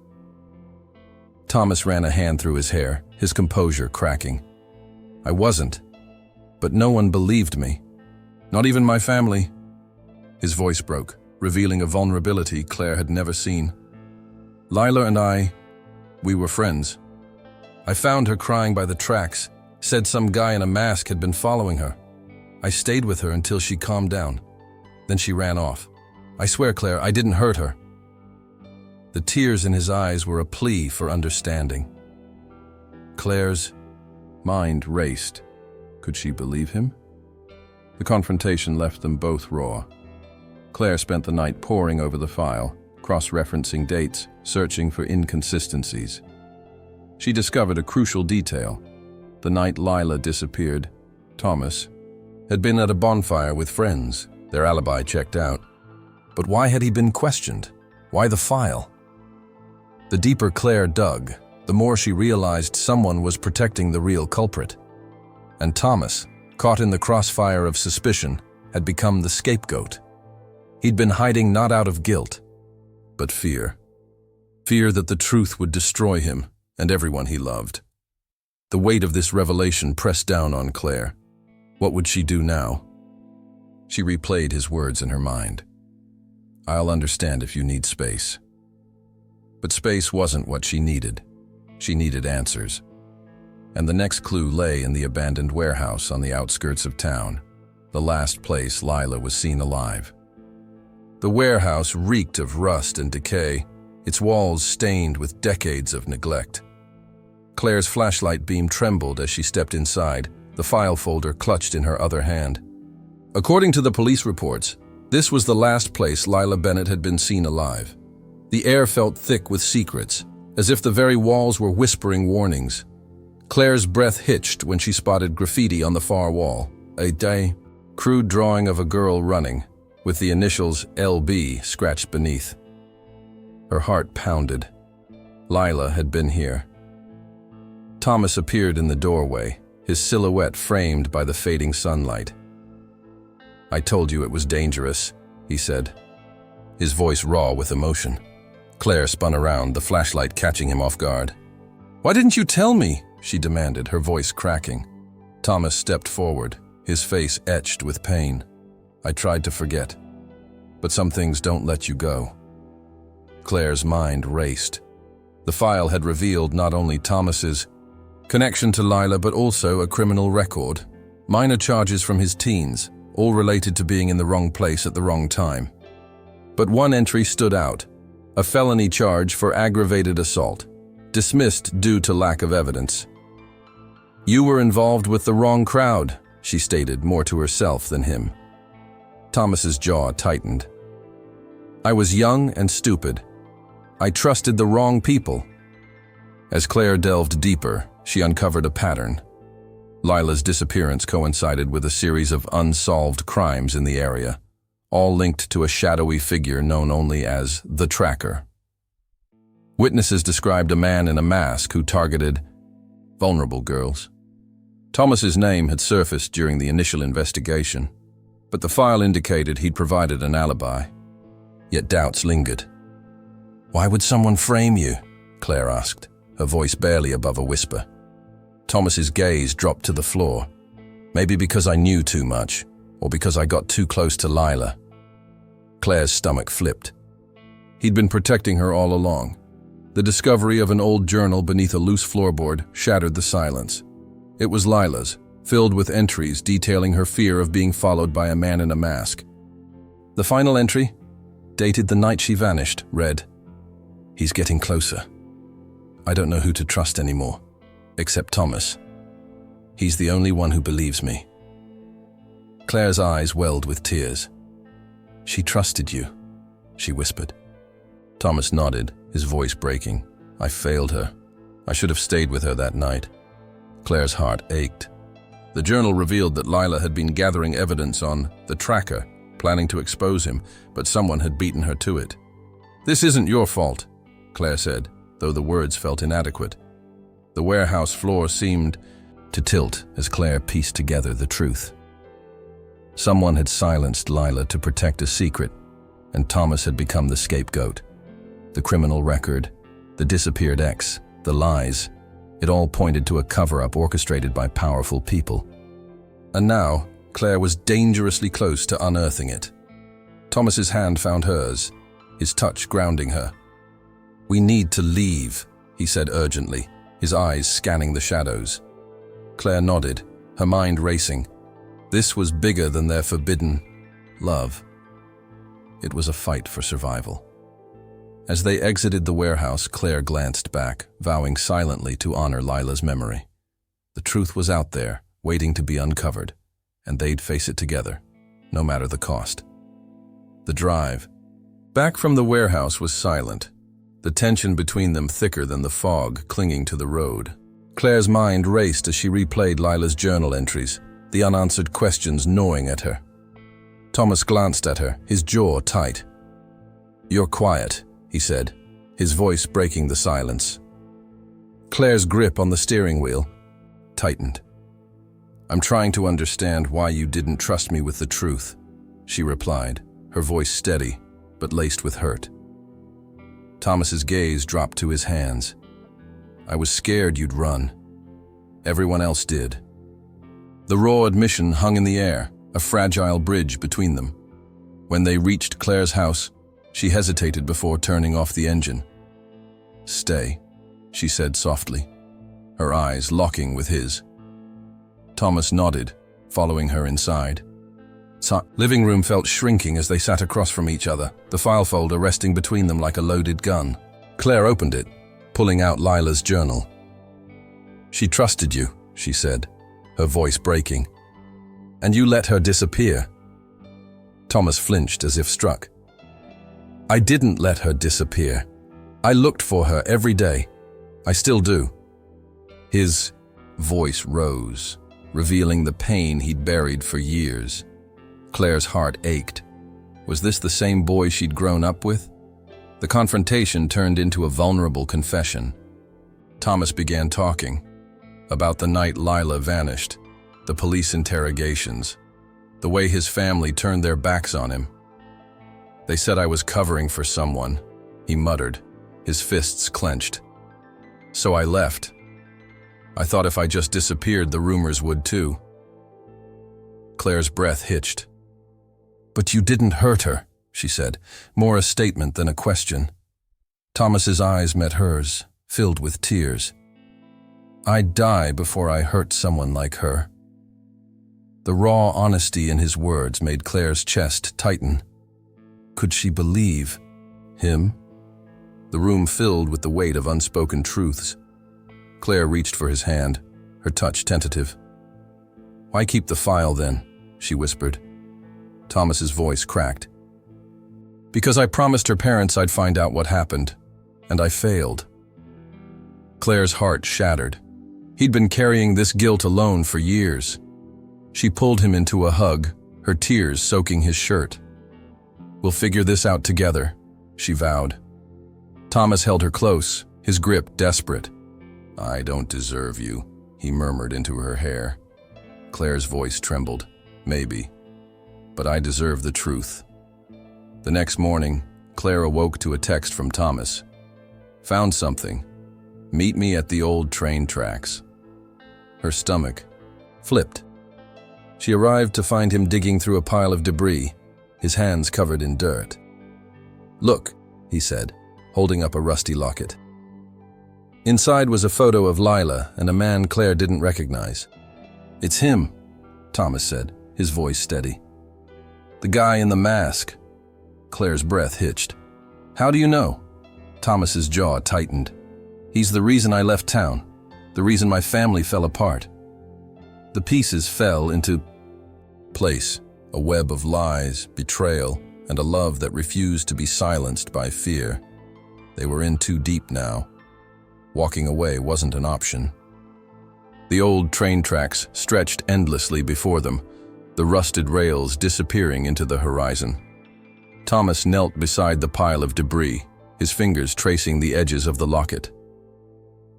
Thomas ran a hand through his hair, his composure cracking. "I wasn't. But no one believed me. Not even my family." His voice broke, revealing a vulnerability Claire had never seen. "Lila and we were friends. I found her crying by the tracks, said some guy in a mask had been following her. I stayed with her until she calmed down. Then she ran off. I swear, Claire, I didn't hurt her." The tears in his eyes were a plea for understanding. Claire's mind raced. Could she believe him? The confrontation left them both raw. Claire spent the night poring over the file, cross-referencing dates, searching for inconsistencies. She discovered a crucial detail. The night Lila disappeared, Thomas had been at a bonfire with friends, their alibi checked out. But why had he been questioned? Why the file? The deeper Claire dug, the more she realized someone was protecting the real culprit. And Thomas, caught in the crossfire of suspicion, had become the scapegoat. He'd been hiding not out of guilt, but fear. Fear that the truth would destroy him and everyone he loved. The weight of this revelation pressed down on Claire. What would she do now? She replayed his words in her mind. "I'll understand if you need space." But space wasn't what she needed. She needed answers. And the next clue lay in the abandoned warehouse on the outskirts of town, the last place Lila was seen alive. The warehouse reeked of rust and decay, its walls stained with decades of neglect. Claire's flashlight beam trembled as she stepped inside, the file folder clutched in her other hand. According to the police reports, this was the last place Lila Bennett had been seen alive. The air felt thick with secrets, as if the very walls were whispering warnings. Claire's breath hitched when she spotted graffiti on the far wall, a crude drawing of a girl running, with the initials LB scratched beneath. Her heart pounded. Lila had been here. Thomas appeared in the doorway, his silhouette framed by the fading sunlight. "I told you it was dangerous," he said, his voice raw with emotion. Claire spun around, the flashlight catching him off guard. "Why didn't you tell me?" she demanded, her voice cracking. Thomas stepped forward, his face etched with pain. "I tried to forget, but some things don't let you go." Claire's mind raced. The file had revealed not only Thomas's connection to Lila, but also a criminal record. Minor charges from his teens, all related to being in the wrong place at the wrong time. But one entry stood out, a felony charge for aggravated assault, dismissed due to lack of evidence. "You were involved with the wrong crowd," she stated, more to herself than him. Thomas's jaw tightened. "I was young and stupid. I trusted the wrong people." As Claire delved deeper, she uncovered a pattern. Lila's disappearance coincided with a series of unsolved crimes in the area, all linked to a shadowy figure known only as the Tracker. Witnesses described a man in a mask who targeted vulnerable girls. Thomas's name had surfaced during the initial investigation, but the file indicated he'd provided an alibi. Yet doubts lingered. "Why would someone frame you?" Claire asked, her voice barely above a whisper. Thomas's gaze dropped to the floor. "Maybe because I knew too much, or because I got too close to Lila." Claire's stomach flipped. He'd been protecting her all along. The discovery of an old journal beneath a loose floorboard shattered the silence. It was Lila's, filled with entries detailing her fear of being followed by a man in a mask. The final entry, dated the night she vanished, read, "He's getting closer. I don't know who to trust anymore, except Thomas. He's the only one who believes me." Claire's eyes welled with tears. "She trusted you," she whispered. Thomas nodded, his voice breaking. "I failed her. I should have stayed with her that night." Claire's heart ached. The journal revealed that Lila had been gathering evidence on the Tracker, planning to expose him, but someone had beaten her to it. "This isn't your fault," Claire said, though the words felt inadequate. The warehouse floor seemed to tilt as Claire pieced together the truth. Someone had silenced Lila to protect a secret, and Thomas had become the scapegoat. The criminal record, the disappeared ex, the lies, it all pointed to a cover-up orchestrated by powerful people. And now, Claire was dangerously close to unearthing it. Thomas's hand found hers, his touch grounding her. "We need to leave," he said urgently, his eyes scanning the shadows. Claire nodded, her mind racing. This was bigger than their forbidden love. It was a fight for survival. As they exited the warehouse, Claire glanced back, vowing silently to honor Lila's memory. The truth was out there, waiting to be uncovered, and they'd face it together, no matter the cost. The drive back from the warehouse was silent, the tension between them thicker than the fog clinging to the road. Claire's mind raced as she replayed Lila's journal entries, the unanswered questions gnawing at her. Thomas glanced at her, his jaw tight. "You're quiet," he said, his voice breaking the silence. Claire's grip on the steering wheel tightened. "I'm trying to understand why you didn't trust me with the truth," she replied, her voice steady, but laced with hurt. Thomas's gaze dropped to his hands. "I was scared you'd run." Everyone else did. The raw admission hung in the air, a fragile bridge between them. When they reached Claire's house, she hesitated before turning off the engine. "Stay," she said softly, her eyes locking with his. Thomas nodded, following her inside. Living room felt shrinking as they sat across from each other, the file folder resting between them like a loaded gun. Claire opened it, pulling out Lila's journal. "She trusted you," she said, her voice breaking. "And you let her disappear." Thomas flinched as if struck. "I didn't let her disappear. I looked for her every day. I still do." His voice rose, revealing the pain he'd buried for years. Claire's heart ached. Was this the same boy she'd grown up with? The confrontation turned into a vulnerable confession. Thomas began talking about the night Lila vanished, the police interrogations, the way his family turned their backs on him. "They said I was covering for someone," he muttered, his fists clenched. "So I left. I thought if I just disappeared, the rumors would too." Claire's breath hitched. "But you didn't hurt her," she said, more a statement than a question. Thomas's eyes met hers, filled with tears. "I'd die before I hurt someone like her." The raw honesty in his words made Claire's chest tighten. Could she believe him? The room filled with the weight of unspoken truths. Claire reached for his hand, her touch tentative. "Why keep the file then?" she whispered. Thomas's voice cracked. "Because I promised her parents I'd find out what happened, and I failed." Claire's heart shattered. He'd been carrying this guilt alone for years. She pulled him into a hug, her tears soaking his shirt. "We'll figure this out together," she vowed. Thomas held her close, his grip desperate. "I don't deserve you," he murmured into her hair. Claire's voice trembled. "Maybe. But I deserve the truth." The next morning, Claire awoke to a text from Thomas. "Found something. Meet me at the old train tracks." Her stomach flipped. She arrived to find him digging through a pile of debris, his hands covered in dirt. "Look," he said, holding up a rusty locket. Inside was a photo of Lila and a man Claire didn't recognize. "It's him," Thomas said, his voice steady. "The guy in the mask." Claire's breath hitched. "How do you know?" Thomas's jaw tightened. "He's the reason I left town, the reason my family fell apart." The pieces fell into place, a web of lies, betrayal, and a love that refused to be silenced by fear. They were in too deep now. Walking away wasn't an option. The old train tracks stretched endlessly before them, the rusted rails disappearing into the horizon. Thomas knelt beside the pile of debris, his fingers tracing the edges of the locket.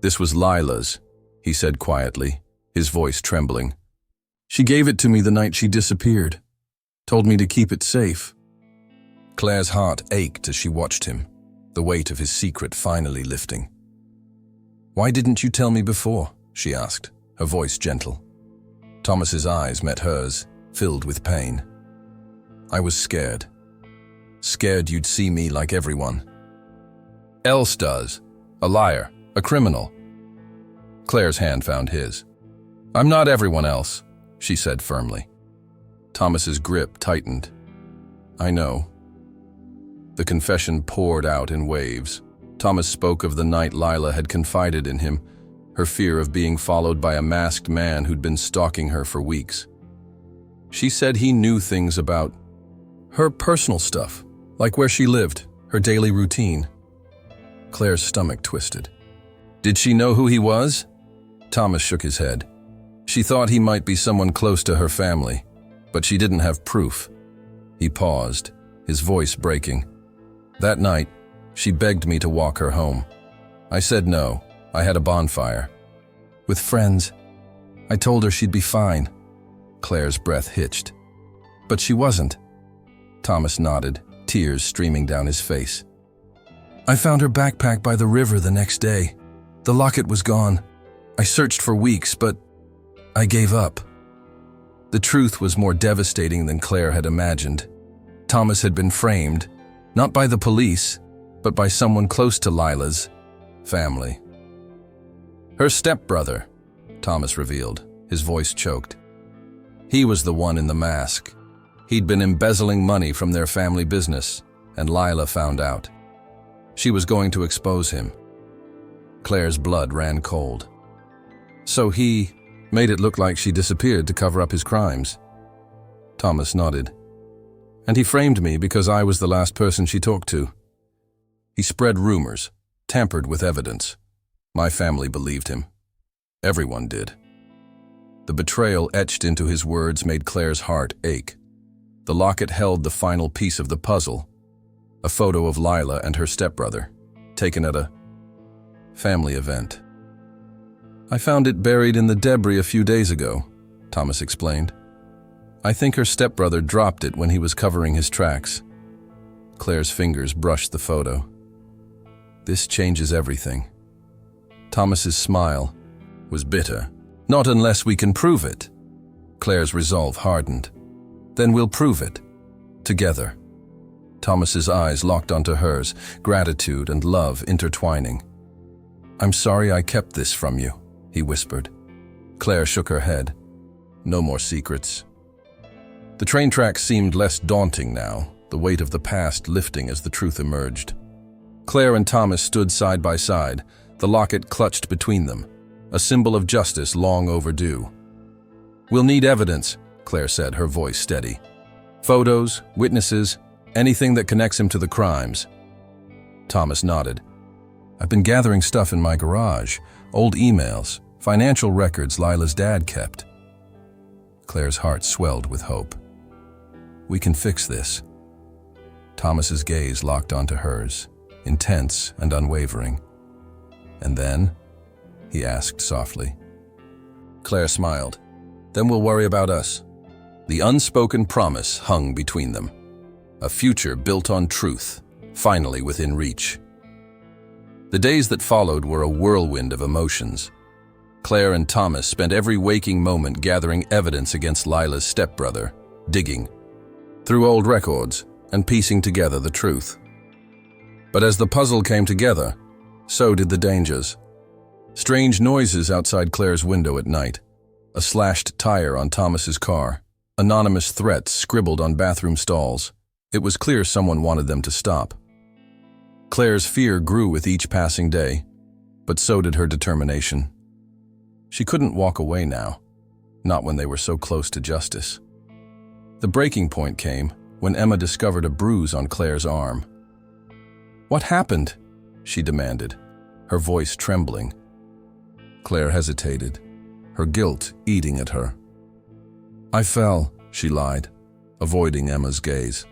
"This was Lila's," he said quietly, his voice trembling. "She gave it to me the night she disappeared. Told me to keep it safe." Claire's heart ached as she watched him, the weight of his secret finally lifting. "Why didn't you tell me before?" she asked, her voice gentle. Thomas's eyes met hers, filled with pain. "I was scared. Scared you'd see me like everyone else does. A liar, a criminal." Claire's hand found his. "I'm not everyone else," she said firmly. Thomas's grip tightened. "I know." The confession poured out in waves. Thomas spoke of the night Lila had confided in him, her fear of being followed by a masked man who'd been stalking her for weeks. She said he knew things about her personal stuff, like where she lived, her daily routine. Claire's stomach twisted. Did she know who he was? Thomas shook his head. She thought he might be someone close to her family, but she didn't have proof. He paused, his voice breaking. That night, she begged me to walk her home. I said no. I had a bonfire. With friends. I told her she'd be fine. Claire's breath hitched. But she wasn't. Thomas nodded, tears streaming down his face. I found her backpack by the river the next day. The locket was gone. I searched for weeks, but I gave up. The truth was more devastating than Claire had imagined. Thomas had been framed, not by the police, but by someone close to Lila's family. Her stepbrother, Thomas revealed, his voice choked. He was the one in the mask. He'd been embezzling money from their family business, and Lila found out. She was going to expose him. Claire's blood ran cold. So he made it look like she disappeared to cover up his crimes. Thomas nodded. And he framed me because I was the last person she talked to. He spread rumors, tampered with evidence. My family believed him. Everyone did. The betrayal etched into his words made Claire's heart ache. The locket held the final piece of the puzzle, a photo of Lila and her stepbrother, taken at a family event. I found it buried in the debris a few days ago, Thomas explained. I think her stepbrother dropped it when he was covering his tracks. Claire's fingers brushed the photo. This changes everything. Thomas's smile was bitter. Not unless we can prove it. Claire's resolve hardened. Then we'll prove it. Together. Thomas's eyes locked onto hers, gratitude and love intertwining. I'm sorry I kept this from you, he whispered. Claire shook her head. No more secrets. The train tracks seemed less daunting now, the weight of the past lifting as the truth emerged. Claire and Thomas stood side by side, the locket clutched between them, a symbol of justice long overdue. We'll need evidence, Claire said, her voice steady. Photos, witnesses, anything that connects him to the crimes. Thomas nodded. I've been gathering stuff in my garage, old emails, financial records Lila's dad kept. Claire's heart swelled with hope. We can fix this. Thomas's gaze locked onto hers, intense and unwavering. And then, he asked softly. Claire smiled. Then we'll worry about us. The unspoken promise hung between them. A future built on truth, finally within reach. The days that followed were a whirlwind of emotions. Claire and Thomas spent every waking moment gathering evidence against Lila's stepbrother, digging through old records and piecing together the truth. But as the puzzle came together, so did the dangers. Strange noises outside Claire's window at night, a slashed tire on Thomas's car, anonymous threats scribbled on bathroom stalls. It was clear someone wanted them to stop. Claire's fear grew with each passing day, but so did her determination. She couldn't walk away now, not when they were so close to justice. The breaking point came when Emma discovered a bruise on Claire's arm. What happened? She demanded, her voice trembling. Claire hesitated, her guilt eating at her. I fell, she lied, avoiding Emma's gaze.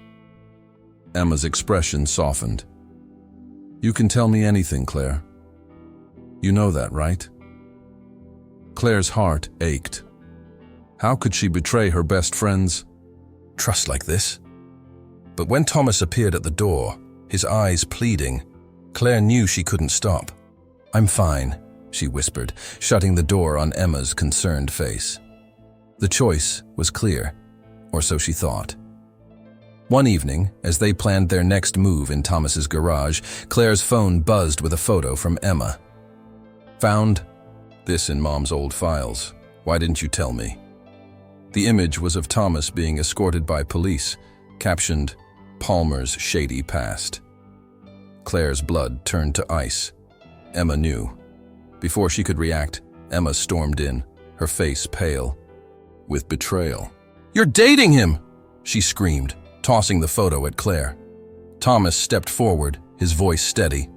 Emma's expression softened. You can tell me anything, Claire. You know that, right? Claire's heart ached. How could she betray her best friend's trust like this? But when Thomas appeared at the door, his eyes pleading, Claire knew she couldn't stop. I'm fine, she whispered, shutting the door on Emma's concerned face. The choice was clear, or so she thought. One evening, as they planned their next move in Thomas's garage, Claire's phone buzzed with a photo from Emma. Found this in Mom's old files. Why didn't you tell me? The image was of Thomas being escorted by police, captioned, Palmer's shady past. Claire's blood turned to ice. Emma knew. Before she could react, Emma stormed in, her face pale, with betrayal. You're dating him! She screamed, tossing the photo at Claire. Thomas stepped forward, his voice steady.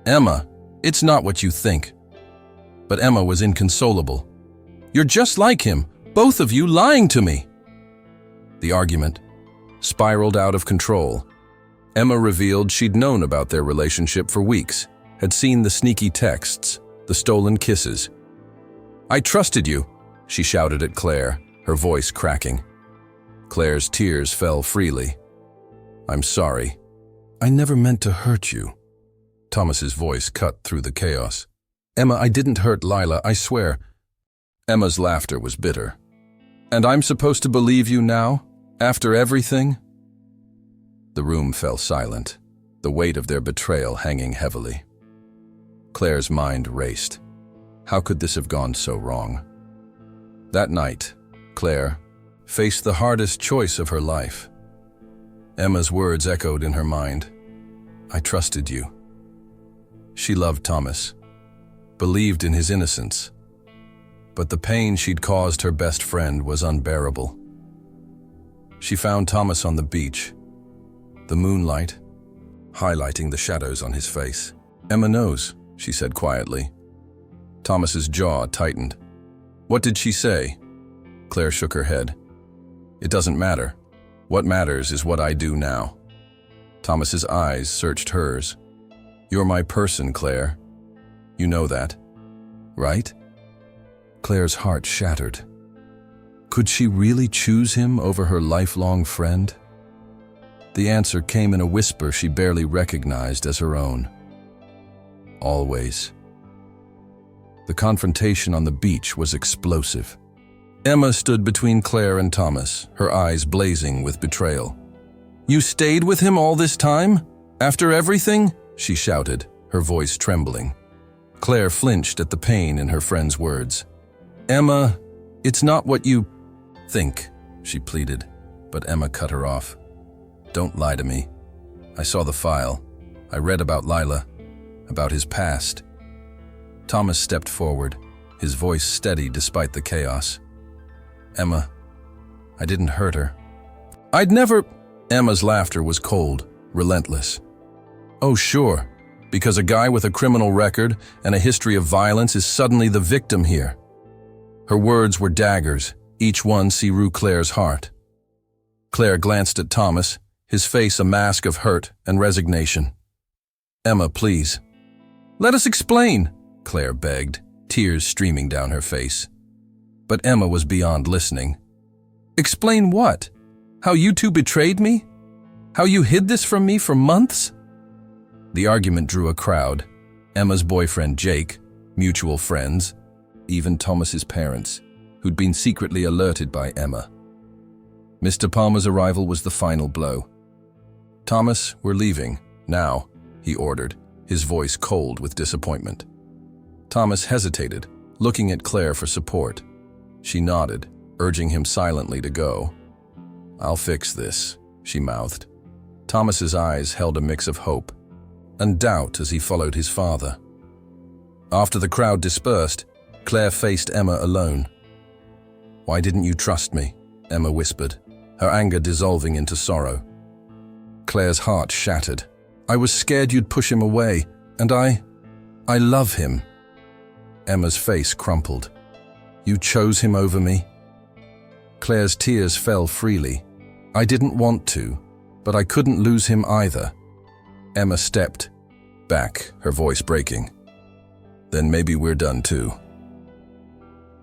Emma, it's not what you think. But Emma was inconsolable. You're just like him, both of you lying to me. The argument spiraled out of control. Emma revealed she'd known about their relationship for weeks, had seen the sneaky texts, the stolen kisses. I trusted you, she shouted at Claire, her voice cracking. Claire's tears fell freely. I'm sorry. I never meant to hurt you. Thomas's voice cut through the chaos. Emma, I didn't hurt Lila, I swear. Emma's laughter was bitter. And I'm supposed to believe you now? After everything? The room fell silent, the weight of their betrayal hanging heavily. Claire's mind raced. How could this have gone so wrong? That night, Claire faced the hardest choice of her life. Emma's words echoed in her mind. I trusted you. She loved Thomas, believed in his innocence, but the pain she'd caused her best friend was unbearable. She found Thomas on the beach, the moonlight highlighting the shadows on his face. Emma knows, she said quietly. Thomas's jaw tightened. What did she say? Claire shook her head. It doesn't matter. What matters is what I do now. Thomas's eyes searched hers. You're my person, Claire. You know that, right? Claire's heart shattered. Could she really choose him over her lifelong friend? The answer came in a whisper she barely recognized as her own. Always. The confrontation on the beach was explosive. Emma stood between Claire and Thomas, her eyes blazing with betrayal. You stayed with him all this time? After everything? She shouted, her voice trembling. Claire flinched at the pain in her friend's words. Emma, it's not what you think, she pleaded, but Emma cut her off. Don't lie to me. I saw the file. I read about Lila, about his past. Thomas stepped forward, his voice steady despite the chaos. Emma, I didn't hurt her. I'd never… Emma's laughter was cold, relentless. Oh, sure, because a guy with a criminal record and a history of violence is suddenly the victim here. Her words were daggers, each one seared Claire's heart. Claire glanced at Thomas, his face a mask of hurt and resignation. Emma, please. Let us explain, Claire begged, tears streaming down her face. But Emma was beyond listening. Explain what? How you two betrayed me? How you hid this from me for months? The argument drew a crowd. Emma's boyfriend Jake, mutual friends, even Thomas's parents, who'd been secretly alerted by Emma. Mr. Palmer's arrival was the final blow. Thomas, we're leaving, now, he ordered, his voice cold with disappointment. Thomas hesitated, looking at Claire for support. She nodded, urging him silently to go. I'll fix this, she mouthed. Thomas's eyes held a mix of hope and doubt as he followed his father. After the crowd dispersed, Claire faced Emma alone. Why didn't you trust me? Emma whispered, her anger dissolving into sorrow. Claire's heart shattered. I was scared you'd push him away, and I love him. Emma's face crumpled. You chose him over me? Claire's tears fell freely. I didn't want to, but I couldn't lose him either. Emma stepped back, her voice breaking. Then maybe we're done too.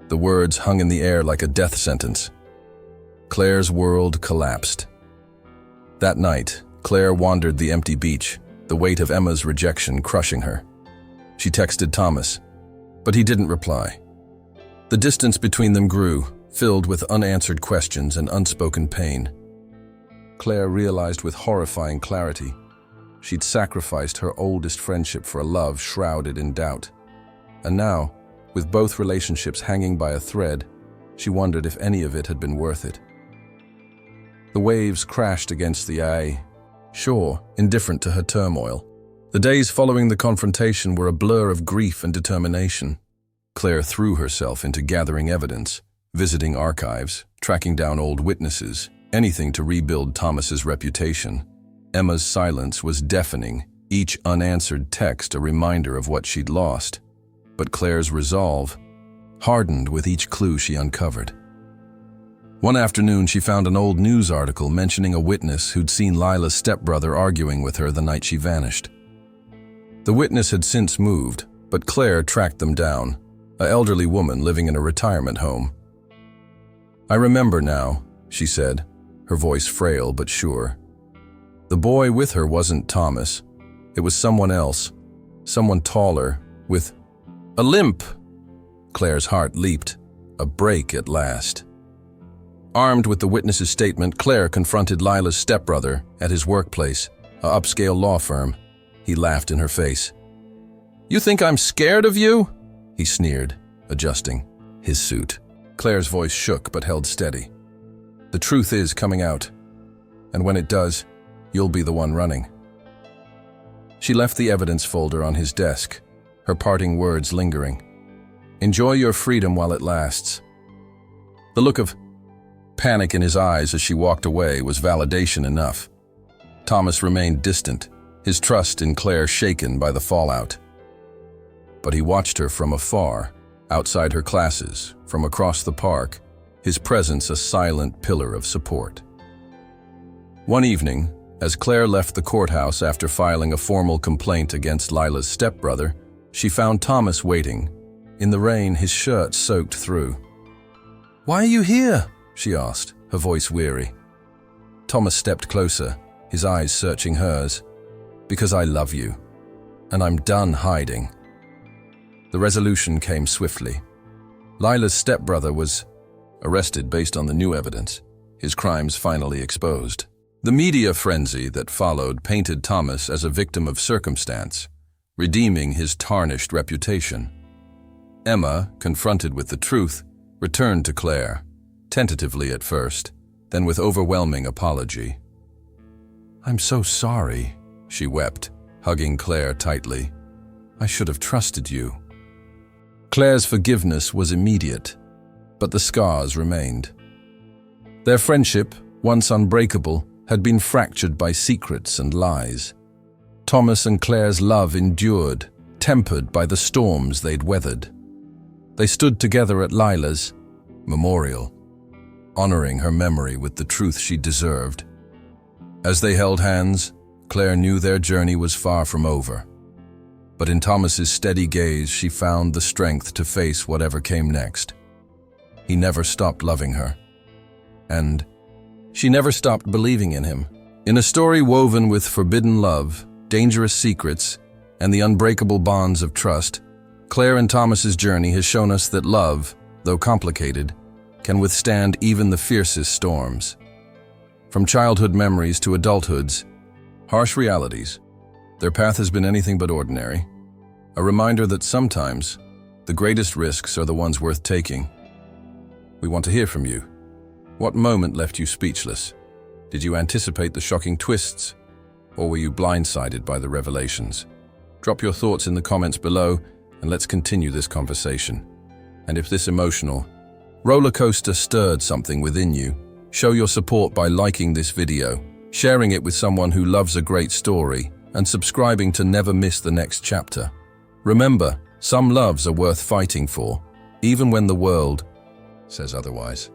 The words hung in the air like a death sentence. Claire's world collapsed. That night, Claire wandered the empty beach, the weight of Emma's rejection crushing her. She texted Thomas, but he didn't reply. The distance between them grew, filled with unanswered questions and unspoken pain. Claire realized with horrifying clarity she'd sacrificed her oldest friendship for a love shrouded in doubt. And now, with both relationships hanging by a thread, she wondered if any of it had been worth it. The waves crashed against the shore, indifferent to her turmoil. The days following the confrontation were a blur of grief and determination. Claire threw herself into gathering evidence, visiting archives, tracking down old witnesses, anything to rebuild Thomas's reputation. Emma's silence was deafening, each unanswered text a reminder of what she'd lost. But Claire's resolve hardened with each clue she uncovered. One afternoon, she found an old news article mentioning a witness who'd seen Lila's stepbrother arguing with her the night she vanished. The witness had since moved, but Claire tracked them down, an elderly woman living in a retirement home. I remember now, she said, her voice frail but sure. The boy with her wasn't Thomas. It was someone else, someone taller, with A limp! Claire's heart leaped. A break at last. Armed with the witness's statement, Claire confronted Lila's stepbrother at his workplace, an upscale law firm. He laughed in her face. "You think I'm scared of you?" he sneered, adjusting his suit. Claire's voice shook but held steady. "The truth is coming out, and when it does, you'll be the one running." She left the evidence folder on his desk, her parting words lingering. "Enjoy your freedom while it lasts." The look of panic in his eyes as she walked away was validation enough. Thomas remained distant, his trust in Claire shaken by the fallout. But he watched her from afar, outside her classes, from across the park, his presence a silent pillar of support. One evening, as Claire left the courthouse after filing a formal complaint against Lila's stepbrother, she found Thomas waiting, in the rain, his shirt soaked through. "Why are you here?" she asked, her voice weary. Thomas stepped closer, his eyes searching hers. "Because I love you, and I'm done hiding." The resolution came swiftly. Lila's stepbrother was arrested based on the new evidence, his crimes finally exposed. The media frenzy that followed painted Thomas as a victim of circumstance, redeeming his tarnished reputation. Emma, confronted with the truth, returned to Claire, tentatively at first, then with overwhelming apology. "I'm so sorry," she wept, hugging Claire tightly. "I should have trusted you." Claire's forgiveness was immediate, but the scars remained. Their friendship, once unbreakable, had been fractured by secrets and lies. Thomas and Claire's love endured, tempered by the storms they'd weathered. They stood together at Lila's memorial, honoring her memory with the truth she deserved. As they held hands, Claire knew their journey was far from over. But in Thomas's steady gaze, she found the strength to face whatever came next. He never stopped loving her, and she never stopped believing in him. In a story woven with forbidden love, dangerous secrets, and the unbreakable bonds of trust, Claire and Thomas's journey has shown us that love, though complicated, can withstand even the fiercest storms. From childhood memories to adulthood's harsh realities, their path has been anything but ordinary. A reminder that sometimes the greatest risks are the ones worth taking. We want to hear from you. What moment left you speechless? Did you anticipate the shocking twists, or were you blindsided by the revelations? Drop your thoughts in the comments below, and let's continue this conversation. And if this emotional roller coaster stirred something within you, show your support by liking this video, sharing it with someone who loves a great story, and subscribing to never miss the next chapter. Remember, some loves are worth fighting for, even when the world says otherwise.